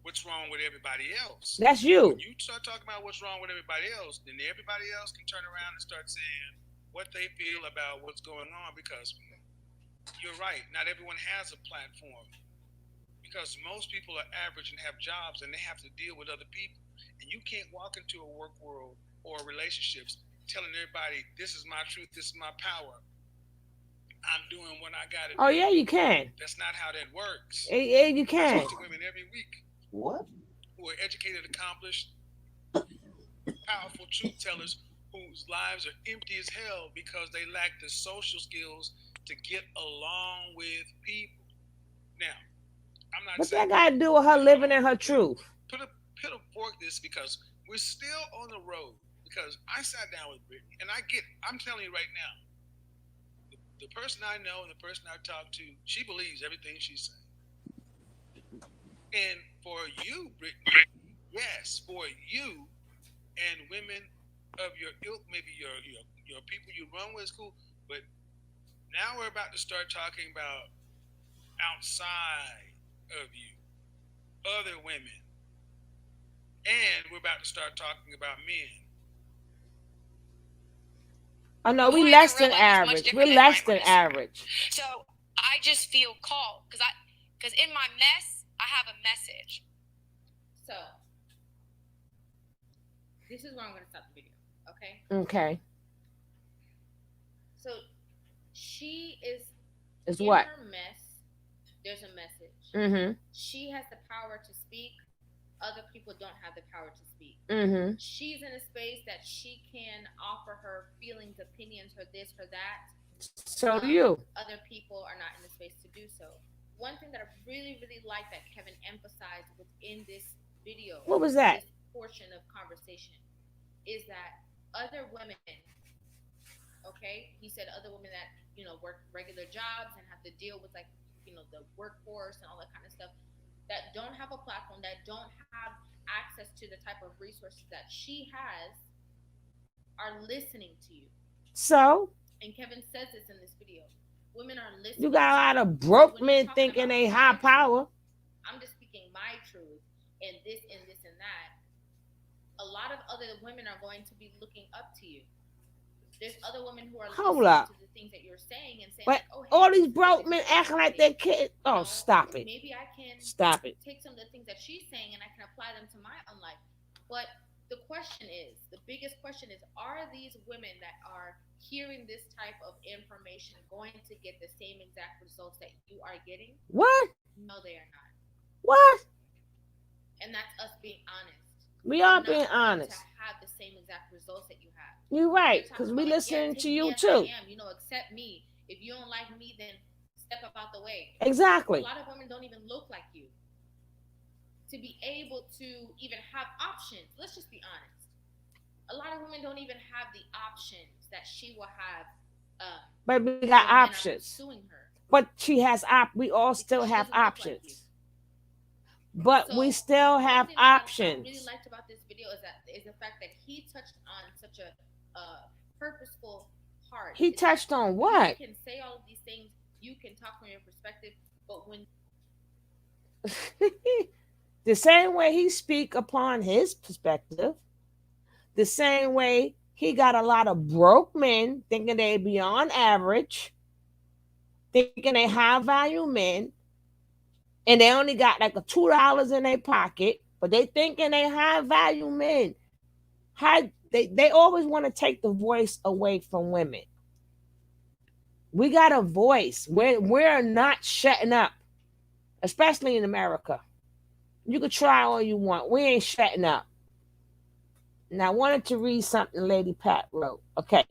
what's wrong with everybody else. That's you. When you start talking about what's wrong with everybody else, then everybody else can turn around and start saying what they feel about what's going on, because you're right, not everyone has a platform. Because most people are average and have jobs and they have to deal with other people. And you can't walk into a work world or relationships telling everybody, this is my truth, this is my power. I'm doing what I got to do. Oh, yeah, you can. That's not how that works. Yeah, you can. I talk to women every week. What? Who are educated, accomplished, powerful truth tellers whose lives are empty as hell because they lack the social skills to get along with people. Now, I'm not What's saying that got to do with her living in her truth? Put a fork this because we're still on the road. Because I sat down with Brittany and I'm telling you right now, the person I know and the person I talk to, she believes everything she's saying. And for you, Brittany, yes, for you and women of your ilk, maybe your people you run with is cool, but now we're about to start talking about outside of you, other women, and we're about to start talking about men. Oh no, we less than average. We're less than average. So I just feel called because in my mess I have a message. So this is where I'm going to stop the video. Okay. Okay. So she is in what? Her mess. There's a message. Mm-hmm. She has the power to speak. Other people don't have the power to speak. Mm-hmm. She's in a space that she can offer her feelings, opinions, her this, her that. So do you. Other people are not in the space to do so. One thing that I really, really like that Kevin emphasized within this video, what was that? This portion of conversation, is that other women, okay, he said other women that, work regular jobs and have to deal with the workforce and all that kind of stuff, that don't have a platform, that don't have access to the type of resources that she has, are listening to you. So? And Kevin says this in this video. Women are listening. You got a lot of broke men thinking they high power. I'm just speaking my truth and this and this and that. A lot of other women are going to be looking up to you. There's other women who are listening to the things that you're saying and saying, but oh, hey, all these broke men acting like they're kids. Oh, stop it. Maybe I can take some of the things that she's saying and I can apply them to my own life. But the biggest question is, are these women that are hearing this type of information going to get the same exact results that you are getting? What? No, they are not. What? And that's us being honest. We are being honest. To have the same exact results that you have. You're right, because we listening to you too. I am, accept me. If you don't like me, then step up out the way. Exactly. A lot of women don't even look like you. To be able to even have options, let's just be honest. A lot of women don't even have the options that she will have. But we got options. Suing her. But she has we all still have options. But we still have options. What I really liked about this video is the fact that he touched on such a purposeful part. He touched on what? You can say all of these things. You can talk from your perspective, but when the same way he speak upon his perspective, the same way he got a lot of broke men thinking they beyond average, thinking they high value men. And they only got like $2 in their pocket, but they thinking they high value men. They always want to take the voice away from women. We got a voice. We're not shutting up, especially in America. You could try all you want. We ain't shutting up. Now, I wanted to read something Lady Pat wrote. Okay.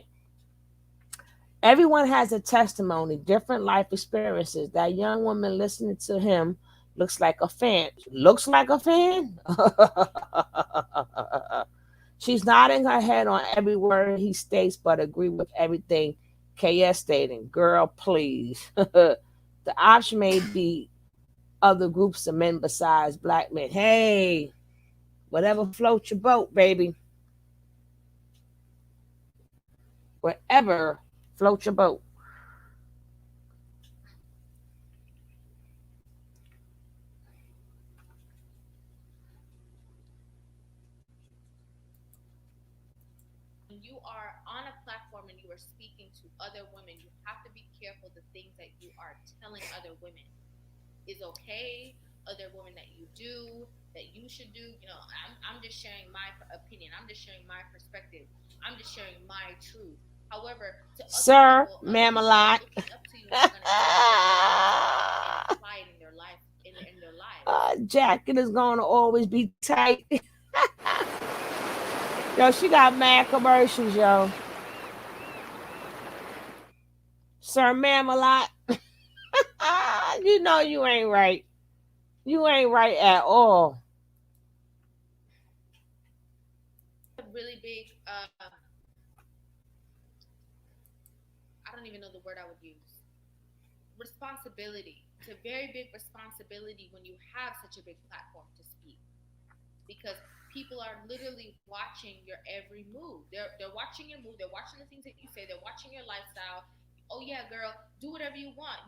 Everyone has a testimony, different life experiences. That young woman listening to him looks like a fan. Looks like a fan? She's nodding her head on every word he states, but agree with everything KS stating. Girl, please. The option may be other groups of men besides black men. Hey, whatever floats your boat, baby. Whatever floats your boat. When you are on a platform and you are speaking to other women, you have to be careful the things that you are telling other women is okay, other women that you do, that you should do. I'm just sharing my opinion. I'm just sharing my perspective. I'm just sharing my truth. However, to Sir, other ma'am, a people are lot. looking up to you and they're going to take and apply it in their life, in their lives. Jacket is going to always be tight. Yo, she got mad commercials, yo. Sir, ma'am, a lot. You know you ain't right. You ain't right at all. A really big, I don't even know the word I would use. Responsibility. It's a very big responsibility when you have such a big platform to speak, because people are literally watching your every move. They're watching your move. They're watching the things that you say. They're watching your lifestyle. Oh yeah, girl, do whatever you want.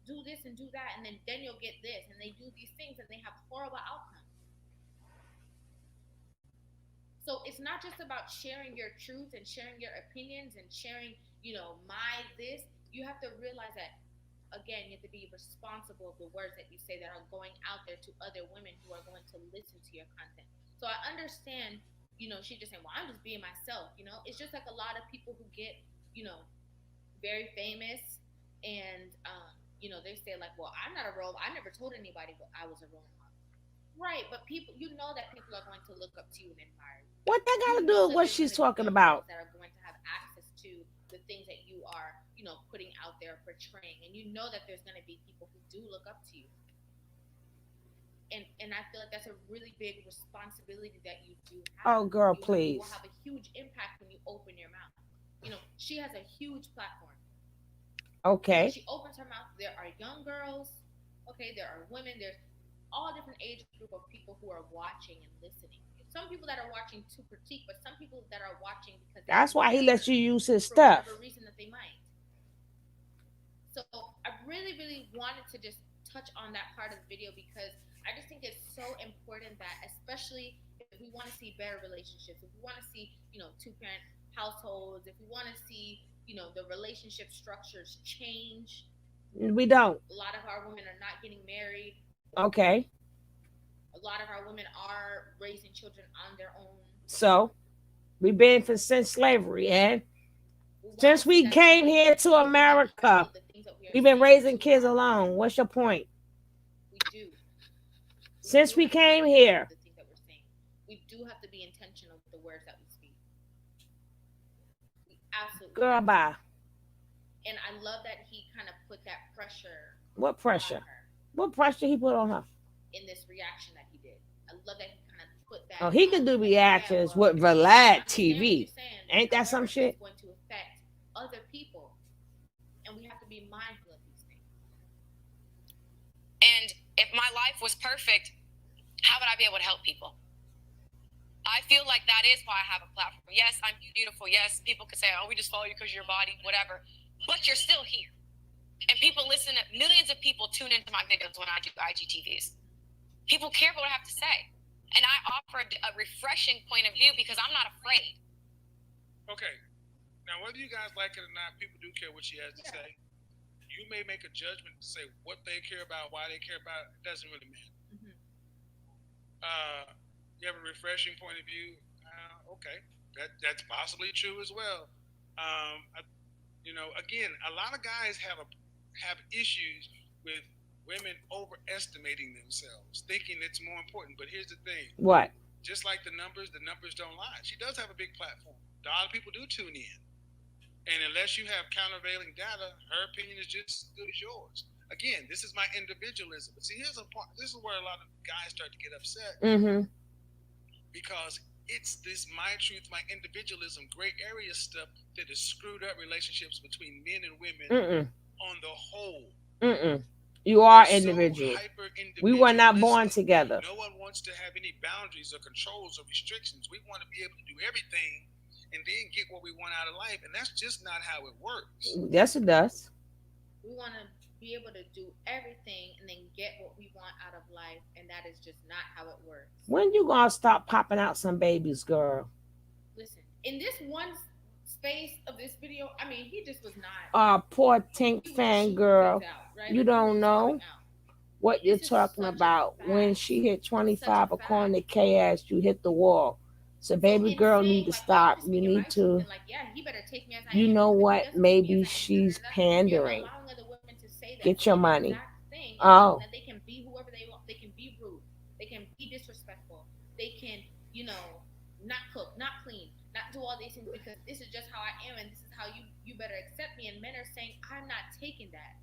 Do this and do that, and then you'll get this. And they do these things, and they have horrible outcomes. So it's not just about sharing your truth and sharing your opinions and sharing, my this. You have to realize that, again, you have to be responsible of the words that you say that are going out there to other women who are going to listen to your content. So I understand, she just saying, well, I'm just being myself. It's just like a lot of people who get, very famous, and they say like, well, I'm not a role. I never told anybody I was a role model. Right, but people, that people are going to look up to you and admire you. What that got to do with what she's talking about? That are going to have access to the things that you are, putting out there, portraying, and that there's going to be people who do look up to you. And I feel like that's a really big responsibility that you do have. Oh, girl, please. You will have a huge impact when you open your mouth. She has a huge platform. Okay. When she opens her mouth, there are young girls. Okay, there are women. There's all different age group of people who are watching and listening. Some people that are watching to critique, but some people that are watching because that's why he lets you use his for stuff. whatever reason that they might. So I really, really wanted to just touch on that part of the video, because I just think it's so important that, especially if we want to see better relationships, if we want to see, two-parent households, if we want to see, the relationship structures change. We don't. A lot of our women are not getting married. Okay. A lot of our women are raising children on their own. So, we've been since slavery, and since we came here to America, we've been raising kids alone. What's your point? We do. Since we came here. The things that we're saying. We do have to be intentional with the words that we speak. We absolutely. Girl, bye. And I love that he kind of put that pressure. What pressure? What pressure he put on her? In this reaction that he did. I love that he kind of put that. Oh, he can do reactions with Vlad TV. Ain't that some shit? It's going to affect other people. And we have to be mindful of these things. And if my life was perfect, how would I be able to help people? I feel like that is why I have a platform. Yes, I'm beautiful. Yes, people could say, oh, we just follow you because of your body, whatever. But you're still here. And people listen, millions of people tune into my videos when I do IGTVs. People care about what I have to say. And I offer a refreshing point of view because I'm not afraid. Okay. Now, whether you guys like it or not, people do care what she has to say. You may make a judgment to say what they care about, why they care about it. It doesn't really matter. Mm-hmm. You have a refreshing point of view. Okay. That's possibly true as well. Again, a lot of guys have issues with women overestimating themselves, thinking it's more important. But here's the thing: What? just like the numbers don't lie. She does have a big platform. A lot of people do tune in, and unless you have countervailing data, her opinion is just as good as yours. Again, this is my individualism. But see, here's a part. This is where a lot of guys start to get upset Mm-hmm. because it's this my truth, my individualism, gray area stuff that has screwed up relationships between men and women Mm-mm. on the whole. Mm-mm. You are We're so individual. hyper We were not born individualistic. together. No one wants to have any boundaries or controls or restrictions. We want to be able to do everything and then get what we want out of life, and that's just not how it works. Yes, it does. We want to be able to do everything and then get what we want out of life, and that is just not how it works. When you gonna stop popping out some babies, girl? Listen, in this one space of this video, I mean, he just was not. Poor Tink He was fan shooting girl. things out, right? You Like, he don't was know coming out. what you're This is talking such a about. When fact. she hit Such a 25, according to fact. K ass, you hit the wall. So So baby in girl saying need to like, oh, I'm stop. just You speaking my need truth, to, and like, yeah, he better take me as I you am know because if he what? doesn't take me as Maybe I am, she's you're pandering. allowing other women to say that Get your same money. exact thing and thinking Oh, that they can be whoever they want. They can be rude. They can be disrespectful. They can, not cook, not clean, not do all these things because this is just how I am and this is how you better accept me. And men are saying, I'm not taking that.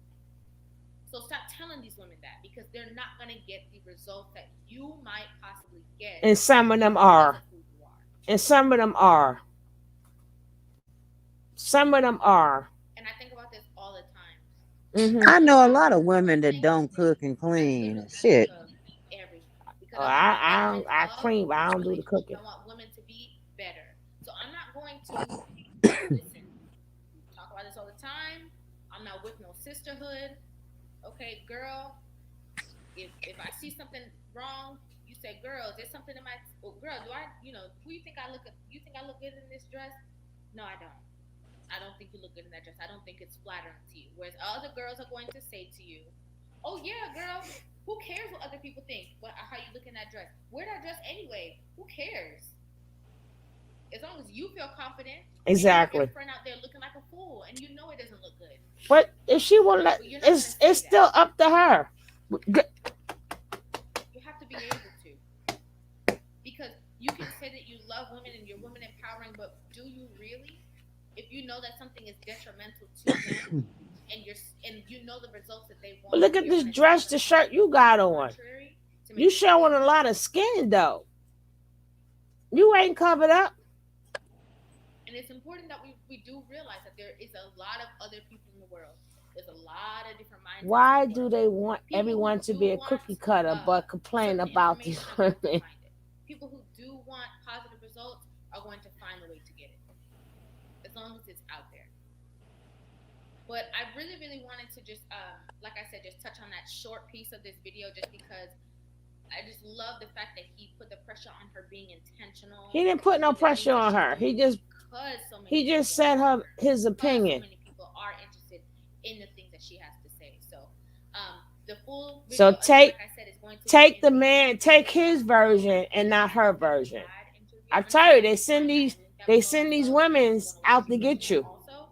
So stop telling these women that because they're not going to get the results that you might possibly get and some of them because are. of who you are. And some of them are. Some of them are. And I think about this all the time. Mm-hmm. I know a I'm lot of not women that saying don't this cook and as clean. literally Shit. cook everything because Oh, I'm a I proponent don't. I of clean, but I this don't do the relationship. cooking. I want women to be better. So I'm not going to listen. We talk about this all the time. I'm not with no sisterhood. Okay, girl. If I see something wrong, you say, "Girl, is there something in my? Well, girl, do I? Who you think I look? You think I look good in this dress? No, I don't. I don't think you look good in that dress. I don't think it's flattering to you." Whereas other girls are going to say to you, "Oh yeah, girl, who cares what other people think? How you look in that dress? Wear that dress anyway. Who cares? As long as you feel confident." And you have your Exactly. friend out there looking like a fool, and you know it doesn't look good, But if she won't let, but you're not gonna say it's still that. up to her. You have to be able to, because you can say that you love women and you're women empowering, but do you really? If you know that something is detrimental to them, and you know the results that they But want, look and at you're this going to tell dress, them the shirt something you got on. contrary to You make them showing a feel lot of skin though. You ain't covered up. and it's important that we do realize that there is a lot of other people in the world. There's a lot of different mindsets Why in the do world. they want People who everyone to do be a want cookie cutter but complain certain about these information are going to women? find it. People who do want positive results are going to find a way to get it, as long as it's out there. But I really, really wanted to just, like I said, just touch on that short piece of this video, just because I just love the fact that he put the pressure on her being intentional. He didn't put no with the things pressure that on she her. do He just because so many he people just want said to her hear her, his because so opinion. many people are interested in the things that she has to say. So, the full So video, again, like I said, is going to be take in the the man, take description his box below. version and not her version. I Interview tell you, you can find that and link that below as these well if you women guys want to out watch to it get yourself you. also.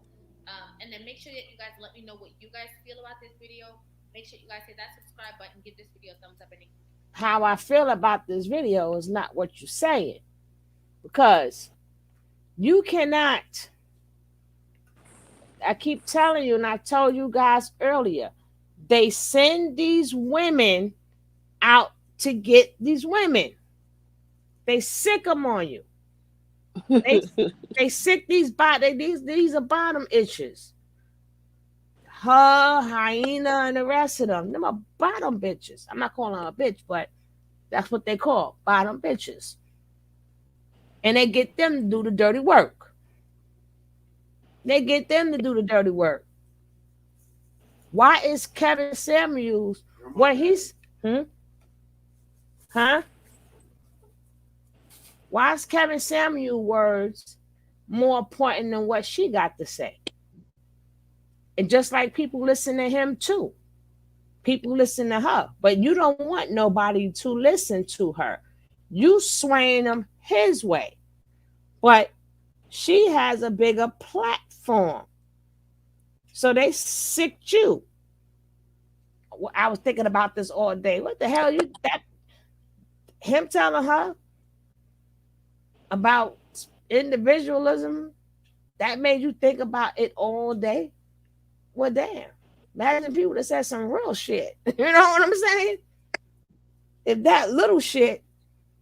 And then make sure that you guys let me know what you guys feel about this video. Make sure you guys hit that subscribe button, give this video a thumbs up, and How I feel about this video is not what you're saying, because you cannot. I keep telling you, and I told you guys earlier, they send these women out to get these women. They sick them on you. They they sick these these are bottom itches. Her, hyena, and the rest of them. Them are bottom bitches. I'm not calling her a bitch, but that's what they call bottom bitches. And they get them to do the dirty work. They get them to do the dirty work. Why is Kevin Samuels what he's huh? Why is Kevin Samuel words more important than what she got to say? And just like people listen to him too. People listen to her, but you don't want nobody to listen to her. You swaying them his way. But she has a bigger platform. So they sicked you. I was thinking about this all day. What the hell? You that him telling her about individualism that made you think about it all day? Well, damn. Imagine people that said some real shit. You know what I'm saying? If that little shit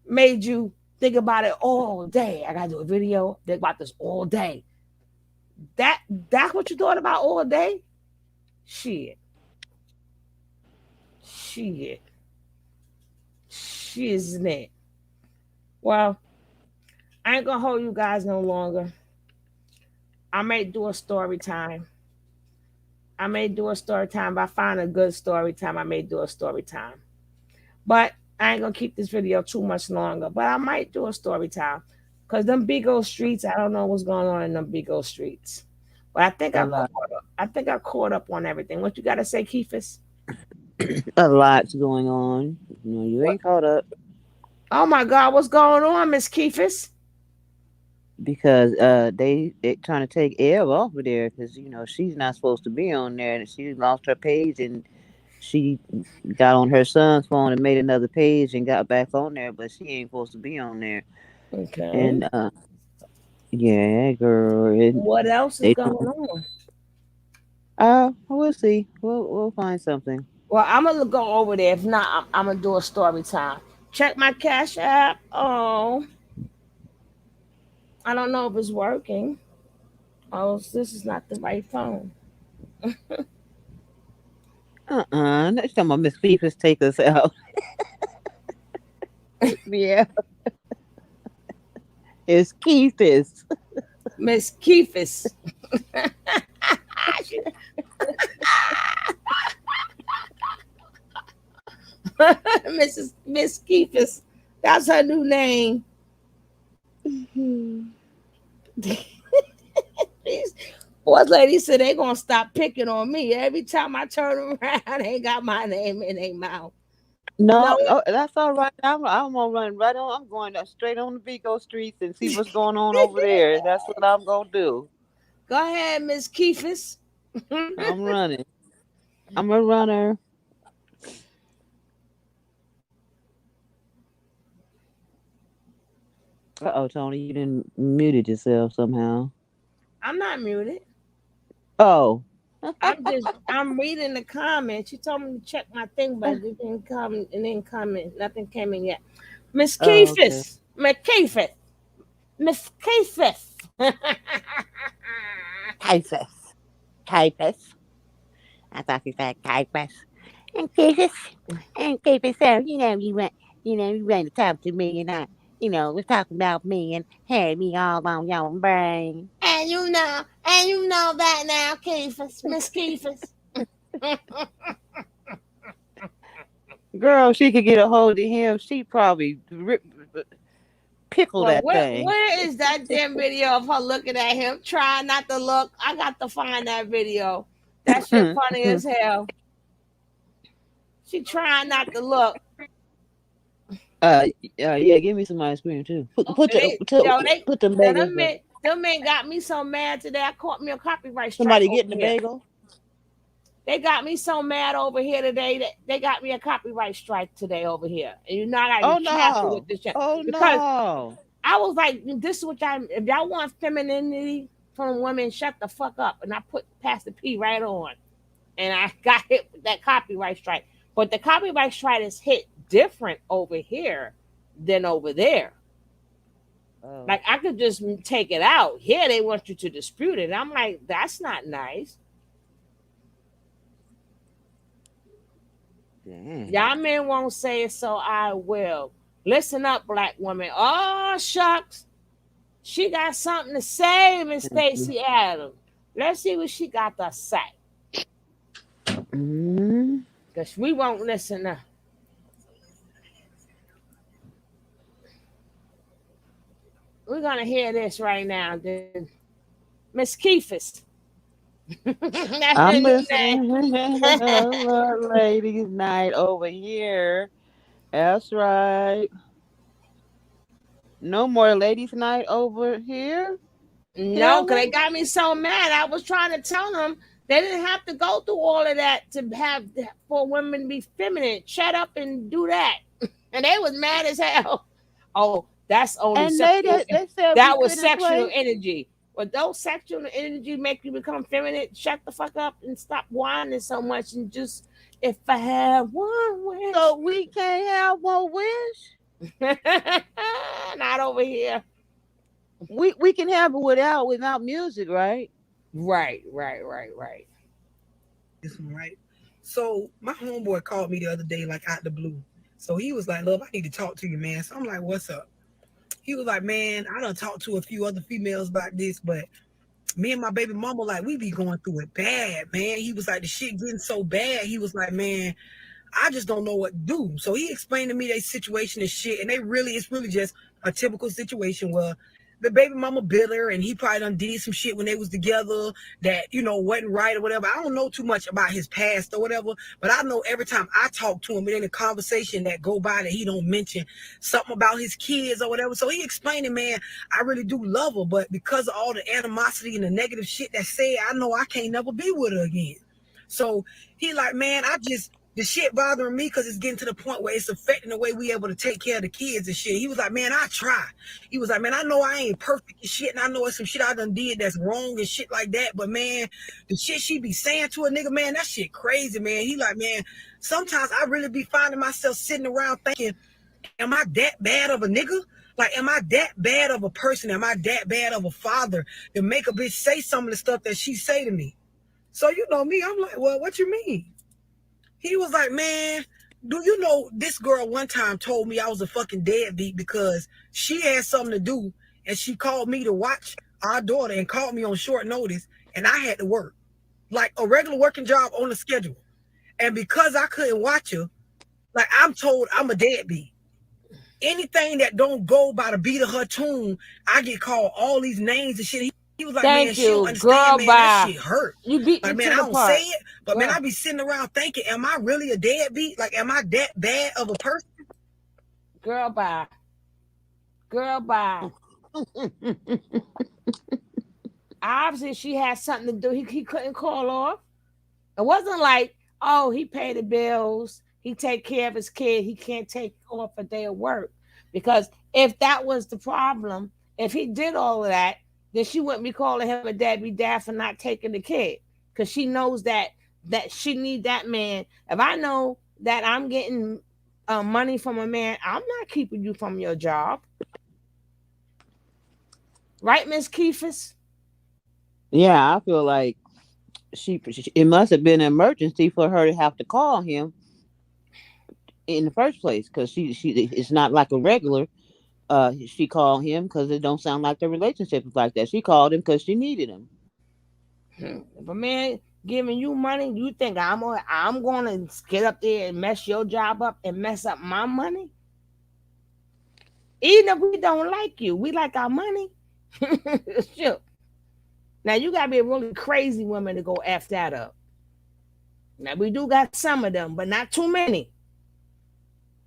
made you think about it all day, I gotta do a video, think about this all day. That's what you thought about all day? Shit. Shit. Shiznit. Well, I ain't gonna hold you guys no longer. I may do a story time. I may do a story time. If I find a good story time, I may do a story time. But I ain't gonna keep this video too much longer. But I might do a story time. Cause them big old streets, I don't know what's going on in them big old streets. But I think A I caught lot. up. I think I caught up on everything. What you gotta say, Keefus? A lot's going on. No, you What? ain't caught up Oh my God, what's going on, Miss Keefus? because they trying to take Ev off of there because she's not supposed to be on there and she lost her page and she got on her son's phone and made another page and got back on there, but she ain't supposed to be on there. Okay. And yeah, girl, and What else is they going on? we'll see. We'll find something. Well, I'm gonna go over there. If not, I'm gonna do a story time. Check my Cash App. Oh, I don't know if it's working. Oh, this is not the right phone. Next time my Miss Fifas take us out. Yeah, it's Keith's. Miss Keefus. Miss Keefus. That's her new name. These boys lady said they gonna stop picking on me. Every time I turn around, they got my name in their mouth. No, No, no, that's all right. I'm gonna run right on. I'm going straight on the Vigo streets and see what's going on over there. That's what I'm gonna do. go ahead, Miss Keefus. I'm running. I'm a runner. Uh-oh, Tony, you didn't muted yourself somehow. I'm not muted. Oh. I'm reading the comments. She told me to check my thing, but it didn't come. It didn't come in. Nothing came in yet. Miss Oh, okay. Keefus. Miss Keefus. Miss Keefus. Typhus. Typhus. I thought you said Typhus. And Typhus. And Typhus, so, you want to talk to me and was talking about me and had me all on your brain. And you know that now, Keefus. Miss Keefus. Girl, she could get a hold of him. She probably pickle Well, that thing. where is that damn video of her looking at him, trying not to look? I got to find that video. That shit funny as hell. She trying not to look. Yeah, give me some ice cream too. Put Yo, the bagels up. them men got me so mad today. I caught me a copyright strike. Somebody over getting the here. bagel? They got me so mad over here today that they got me a copyright strike today over here. And I gotta be careful with this shit. Oh because no. I was like, this is what if y'all want femininity from women, shut the fuck up. And I put Pastor P right on. And I got hit with that copyright strike. But the copyright strike is hit different over here than over there. Oh. Like I could just take it out. Here they want you to dispute it. I'm like, that's not nice. Dang. Y'all men won't say it, so I will. Listen up, black woman. Oh, shucks. She got something to say, Miss Stacey Adams. Let's see what she got to say. Because we won't listen now. We're going to hear this right now, dude. Miss Keefus. I'm listening. Ladies' night over here. That's right. No more ladies' night over here. No, because they got me so mad. I was trying to tell them They didn't have to go through all of that to have for women to be feminine. Shut up and do that. And they was mad as hell. Oh, that's only And sexual. they said we That was couldn't sexual play. energy. But those sexual energy make you become feminine. Shut the fuck up and stop whining so much and just if I have one wish. So we can't have one wish. Not over here. We can have it without music, right? Right. This one, right? So my homeboy called me the other day, like out the blue. So he was like, "Love, I need to talk to you, man." So I'm like, "What's up?" He was like, "Man, I done talked to a few other females about this, but me and my baby mama, like, we be going through it bad, man." He was like, "The shit getting so bad." He was like, "Man, I just don't know what to do." So he explained to me their situation and shit, and it's really just a typical situation where the baby mama bitter and he probably done did some shit when they was together that, wasn't right or whatever. I don't know too much about his past or whatever, but I know every time I talk to him, it ain't a conversation that go by that he don't mention something about his kids or whatever. So he explained it, man, I really do love her, but because of all the animosity and the negative shit that said, I know I can't never be with her again. So he like, man, the shit bothering me because it's getting to the point where it's affecting the way we able to take care of the kids and shit. He was like, man, I try. He was like, man, I know I ain't perfect and shit, and I know it's some shit I done did that's wrong and shit like that, but man, the shit she be saying to a nigga, man, that shit crazy, man. He like, man, sometimes I really be finding myself sitting around thinking, am I that bad of a nigga? Like, am I that bad of a person? Am I that bad of a father to make a bitch say some of the stuff that she say to me? So you know me, I'm like, well, what you mean? He was like, man, do you know this girl one time told me I was a fucking deadbeat because she had something to do and she called me to watch our daughter and called me on short notice and I had to work like a regular working job on the schedule. And because I couldn't watch her, like I'm told I'm a deadbeat. Anything that don't go by the beat of her tune, I get called all these names and shit. He was like, man, Thank she don't you. understand, Girl man. That bye. shit hurt. You beat Like, me man, to I the don't say part. it, but man, I be sitting around thinking, am I really a deadbeat? Like, am I that bad of a person? Girl bye. Girl bye. Obviously she had something to do. He couldn't call off. It wasn't like, oh, he paid the bills, he take care of his kid, he can't take off a day of work. Because if that was the problem, if he did all of that, then she wouldn't be calling him a deadbeat dad for not taking the kid. Because she knows that she need that man. If I know that I'm getting money from a man, I'm not keeping you from your job. Right, Miss Keefus? Yeah, I feel like it must have been an emergency for her to have to call him in the first place because she it's not like a regular. She called him because it don't sound like the relationship is like that. She called him because she needed him. If a man giving you money, you think I'm gonna get up there and mess your job up and mess up my money? Even if we don't like you, we like our money. Sure. Now you gotta be a really crazy woman to go f that up. Now we do got some of them, but not too many.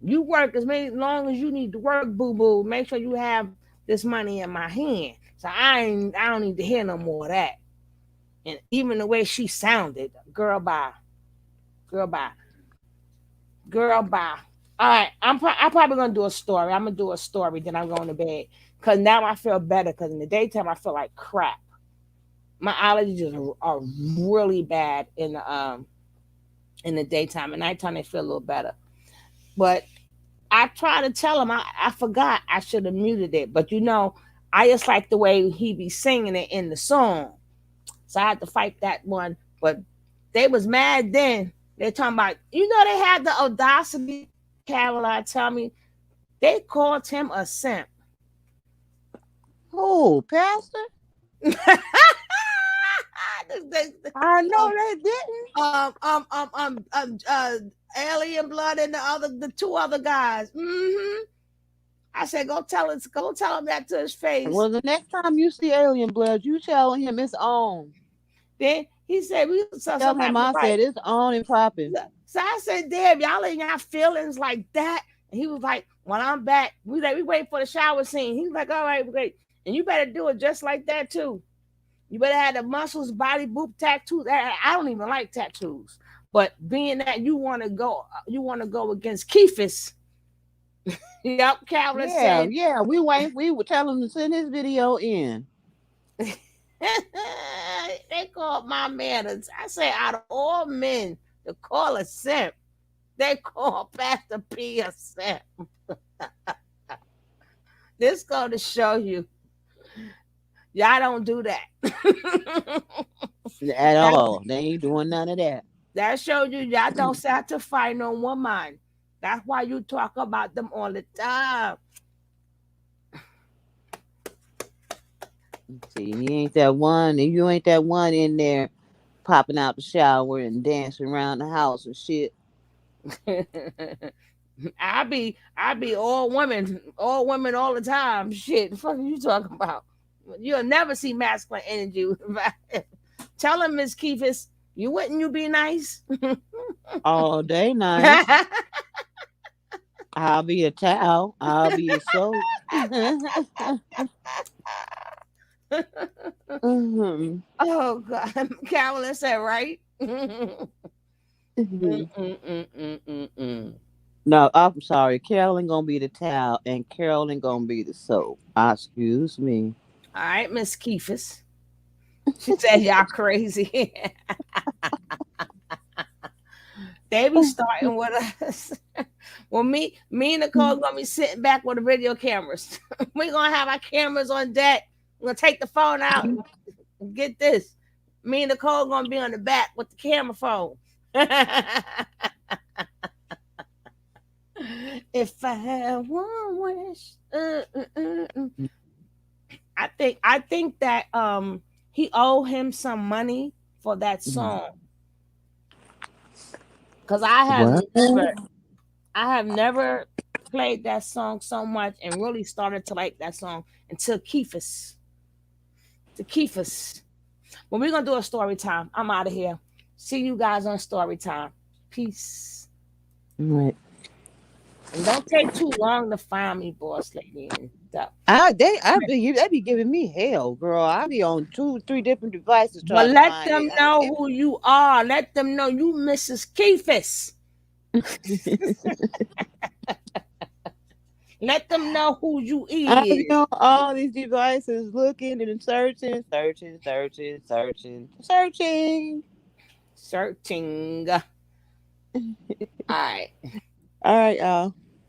You work as many long as you need to work, boo boo. Make sure you have this money in my hand. So I don't need to hear no more of that. And even the way she sounded, girl bye. Girl bye. Girl bye. All right, I'm probably gonna do a story. I'm gonna do a story, then I'm going to bed. Cause now I feel better. Cause in the daytime I feel like crap. My allergies are really bad in the daytime. At nighttime they feel a little better. But I try to tell him I forgot I should have muted it. But I just like the way he be singing it in the song. So I had to fight that one. But they was mad then. They're talking about, they had the audacity, Caroline, tell me, they called him a simp. Oh, Pastor? I know they didn't. Alien Blood and the two other guys. I said, go tell him that to his face. Well, the next time you see Alien Blood, you tell him it's on. Then he said, we saw tell him I said it's on and popping. So I said, damn, y'all ain't got feelings like that. And he was like, when I'm back, we wait for the shower scene. He was like, all right, great. And you better do it just like that too. You better have the muscles, body, boob tattoos. I don't even like tattoos. But being that you want to go against Keefus. Yep, Calvin Yeah, said. yeah. We were telling him to send his video in. They called my man. I say out of all men to call a simp, they call Pastor P a simp. This going to show you, y'all don't do that. At that, all. They ain't doing none of that. that showed you y'all don't satisfy no woman. That's why you talk about them all the time. See, he ain't that one, and you ain't that one in there popping out the shower and dancing around the house and shit. I be all women all the time. Shit, the fuck are you talking about? You'll never see masculine energy. Tell him, Miss Keefus, you be nice? All day nice. I'll be a towel. I'll be a soap. Mhm. Oh God, Carolyn said right. No, I'm sorry. Carolyn gonna be the towel, and Carolyn gonna be the soap. Excuse me. All right, Miss Keefus. She said y'all crazy. They be starting with us. Well, me and Nicole gonna be sitting back with the video cameras. We gonna have our cameras on deck. We're gonna take the phone out. Get this. Me and Nicole gonna be on the back with the camera phone. If I had one wish, I think that he owe him some money for that song. Cause What? I have never played that song so much and really started to like that song until Keefus. To Keefus. But we're gonna do a story time. I'm out of here. See you guys on story time. Peace. Right. And don't take too long to find me, boss lady and stuff. They be giving me hell, girl. I be on 2, 3 different devices Well, trying to let find them it. know who you are. Let them know you Mrs. Keefus. Let them know who you I be is. on all these devices looking and searching. Searching. All right. All right, y'all.